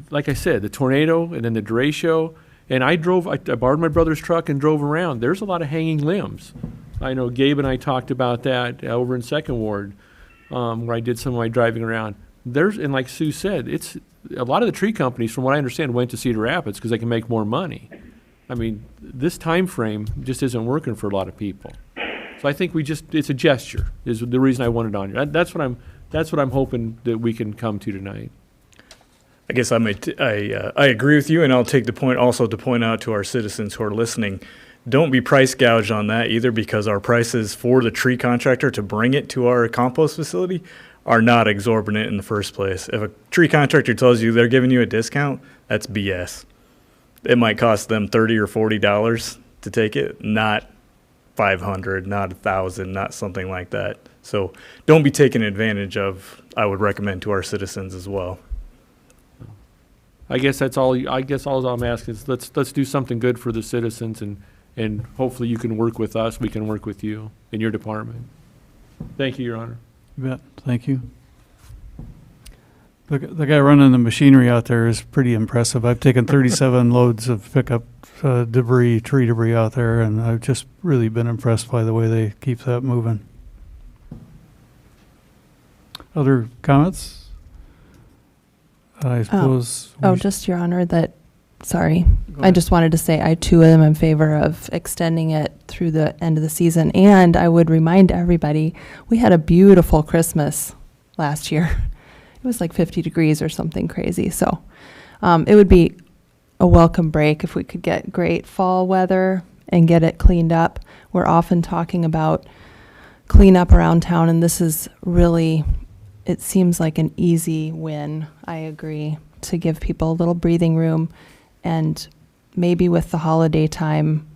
like I said, the tornado and then the derecho, and I borrowed my brother's truck and drove around. There's a lot of hanging limbs. I know Gabe and I talked about that over in Second Ward, where I did some of my driving around. And like Sue said, it's a lot of the tree companies, from what I understand, went to Cedar Rapids because they can make more money. I mean, this time frame just isn't working for a lot of people. So I think it's a gesture is the reason I wanted on here. That's what I'm hoping that we can come to tonight. I guess I agree with you, and I'll take the point also to point out to our citizens who are listening, don't be price gouged on that either, because our prices for the tree contractor to bring it to our compost facility are not exorbitant in the first place. If a tree contractor tells you they're giving you a discount, that's BS. It might cost them $30 or $40 to take it, not $500, not $1,000, not something like that. So don't be taken advantage of, I would recommend to our citizens as well. I guess that's all. I guess all I'm asking is let's do something good for the citizens, and hopefully you can work with us. We can work with you in your department. Thank you, Your Honor. You bet. Thank you. The guy running the machinery out there is pretty impressive. I've taken 37 loads of pickup tree debris out there, and I've just really been impressed by the way they keep that moving. Other comments? I suppose. Just Your Honor, I just wanted to say I too am in favor of extending it through the end of the season. And I would remind everybody, we had a beautiful Christmas last year. It was like 50 degrees or something crazy. So it would be a welcome break if we could get great fall weather and get it cleaned up. We're often talking about cleanup around town, and this is really, it seems like an easy win. I agree, to give people a little breathing room, and maybe with the holiday time,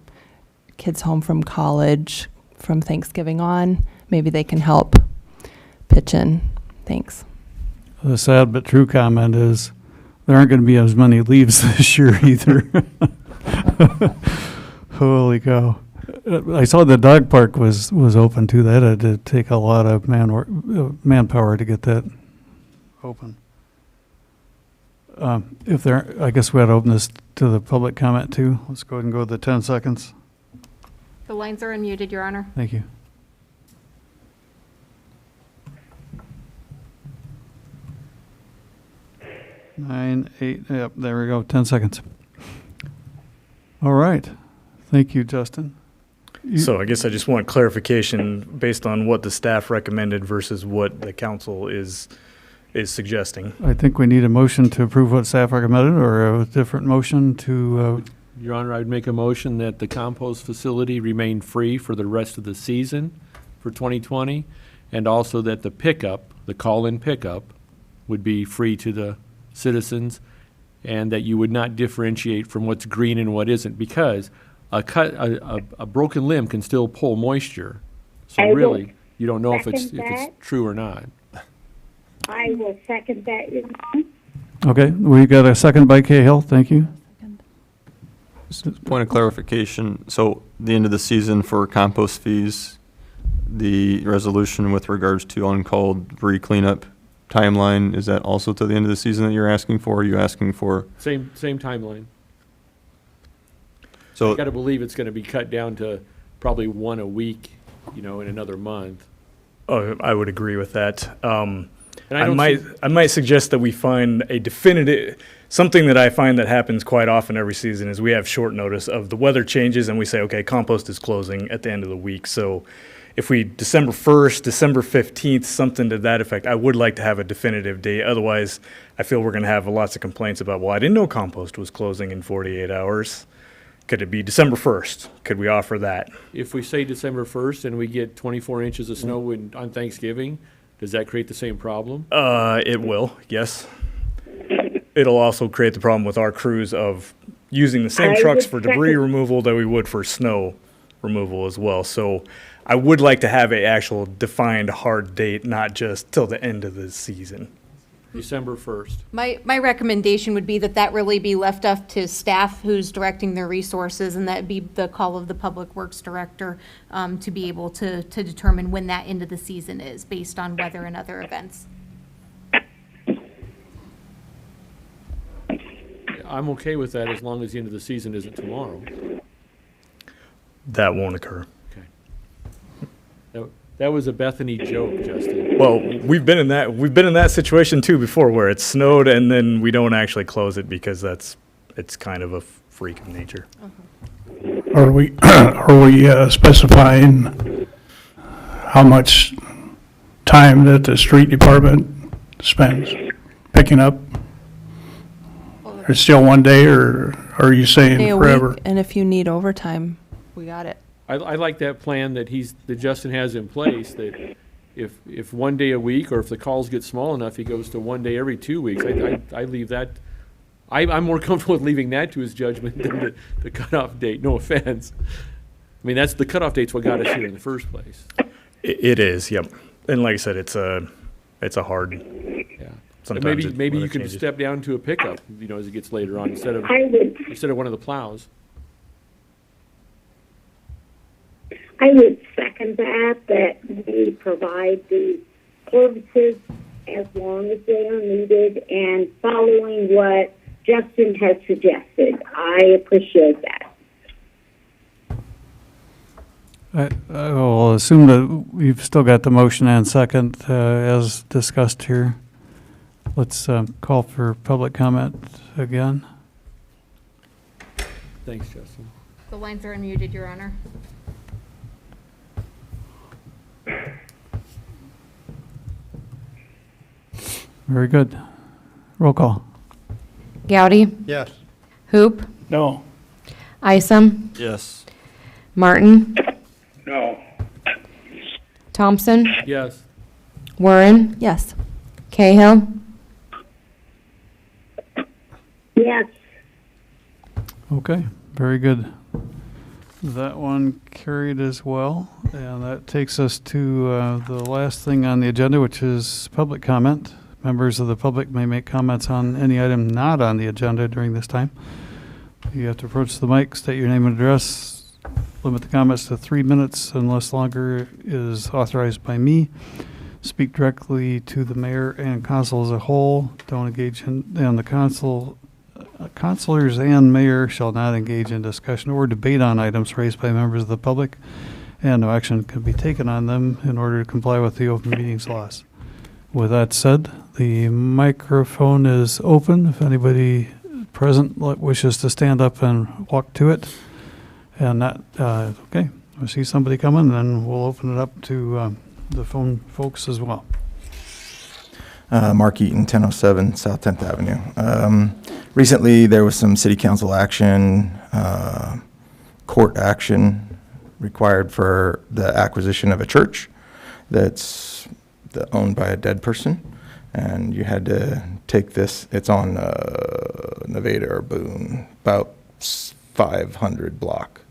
kids home from college, from Thanksgiving on, maybe they can help pitch in. Thanks. The sad but true comment is there aren't going to be as many leaves this year either. Holy cow. I saw the dog park was open too. That had to take a lot of manpower to get that open. I guess we had to open this to the public comment too. Let's go ahead and go to the 10 seconds. The lines are unmuted, Your Honor. Thank you. Nine, 8, yep, there we go, 10 seconds. All right. Thank you, Justin. So I guess I just want clarification based on what the staff recommended versus what the council is suggesting. I think we need a motion to approve what staff recommended, or a different motion to, Your Honor, I'd make a motion that the compost facility remain free for the rest of the season for 2020, and also that the pickup, the call-in pickup, would be free to the citizens, and that you would not differentiate from what's green and what isn't, because a broken limb can still pull moisture. So I will really, you don't know if it's second that. true or not. I will second that, Your Honor. okay, we got a second by Cahill, thank you. Point of clarification, so the end of the season for compost fees, the resolution with regards to uncalled debris cleanup timeline, is that also to the end of the season that you're asking for? Or are you asking for? Same timeline. So I got to believe it's going to be cut down to probably one a week, in another month. Oh, I would agree with that. And I might suggest that we find a definitive, something that I find that happens quite often every season is we have short notice of the weather changes and we say, okay, compost is closing at the end of the week. So if we, December 1st, December 15th, something to that effect, I would like to have a definitive date. Otherwise, I feel we're going to have lots of complaints about, well, I didn't know compost was closing in 48 hours. Could it be December 1st? Could we offer that? If we say December 1st and we get 24 inches of snow on Thanksgiving, does that create the same problem? It will, yes. It'll also create the problem with our crews of using the same I trucks would for debris second- removal that we would for snow removal as well. So I would like to have a actual defined hard date, not just till the end of the season. December 1st. My recommendation would be that really be left up to staff who's directing their resources, and that be the call of the Public Works Director to be able to determine when that end of the season is, based on weather and other events. I'm okay with that as long as the end of the season isn't tomorrow. That won't occur. That was a Bethany joke, Justin. Well, we've been in that situation too before, where it snowed and then we don't actually close it because it's kind of a freak of nature. Are we specifying how much time that the street department spends picking up? It's still one day, or are you saying Day a forever? week, and if you need overtime, we got it. I like that plan that Justin has in place, that if one day a week, or if the calls get small enough, he goes to one day every 2 weeks. I leave that, I'm more comfortable with leaving that to his judgment than the cutoff date, no offense. I mean, the cutoff date's what got us here in the first place. It is, yep. And like I said, it's a hard, Yeah. sometimes Maybe you weather can changes. step down to a pickup, as it gets later on, instead of one of the plows. I would second that we provide the services as long as they are needed and following what Justin has suggested. I appreciate that. I will assume that we've still got the motion and second as discussed here. Let's call for public comment again. Thanks, Justin. The lines are unmuted, Your Honor. Very good. Roll call. Gowdy? Yes. Hoop? No. Isom? Yes. Martin? No. Thompson? Yes. Warren? Yes. Cahill? Yes. Okay, very good. That one carried as well, and that takes us to the last thing on the agenda, which is public comment. Members of the public may make comments on any item not on the agenda during this time. You have to approach the mic, state your name and address, limit the comments to 3 minutes unless longer is authorized by me. Speak directly to the mayor and council as a whole. Don't engage in the council. Councilors and mayor shall not engage in discussion or debate on items raised by members of the public, and no action can be taken on them in order to comply with the open meetings laws. With that said, the microphone is open. If anybody present wishes to stand up and walk to it, and not, okay, I see somebody coming, then we'll open it up to the phone folks as well. Mark Eaton, 1007 South 10th Avenue. Recently, there was some city council action, court action required for the acquisition of a church that's owned by a dead person. And you had to take this, it's on Nevada or Boone, about 500 block.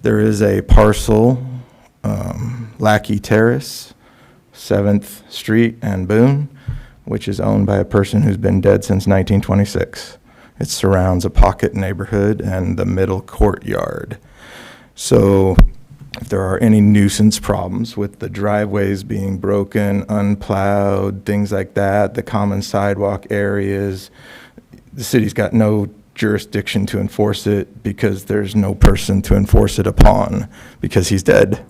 There is a parcel, Lackey Terrace, 7th Street and Boone, which is owned by a person who's been dead since 1926. It surrounds a pocket neighborhood and the middle courtyard. So if there are any nuisance problems with the driveways being broken, unplowed, things like that, the common sidewalk areas, the city's got no jurisdiction to enforce it because there's no person to enforce it upon because he's dead.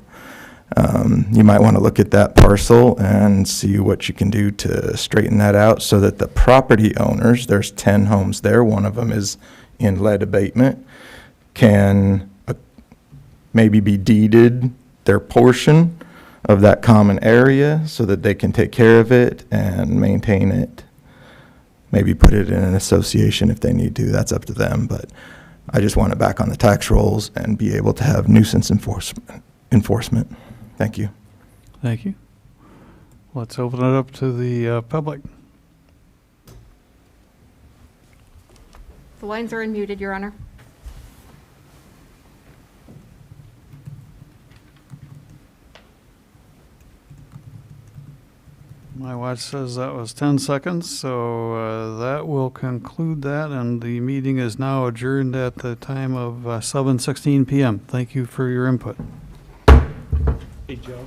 You might want to look at that parcel and see what you can do to straighten that out so that the property owners, there's 10 homes there, one of them is in lead abatement, can maybe be deeded their portion of that common area so that they can take care of it and maintain it. Maybe put it in an association if they need to, that's up to them, but I just want it back on the tax rolls and be able to have nuisance enforcement. Thank you. Thank you. Let's open it up to the public. The lines are unmuted, Your Honor. My watch says that was 10 seconds, so that will conclude that, and the meeting is now adjourned at the time of 7:16 p.m. Thank you for your input. Hey, Joe.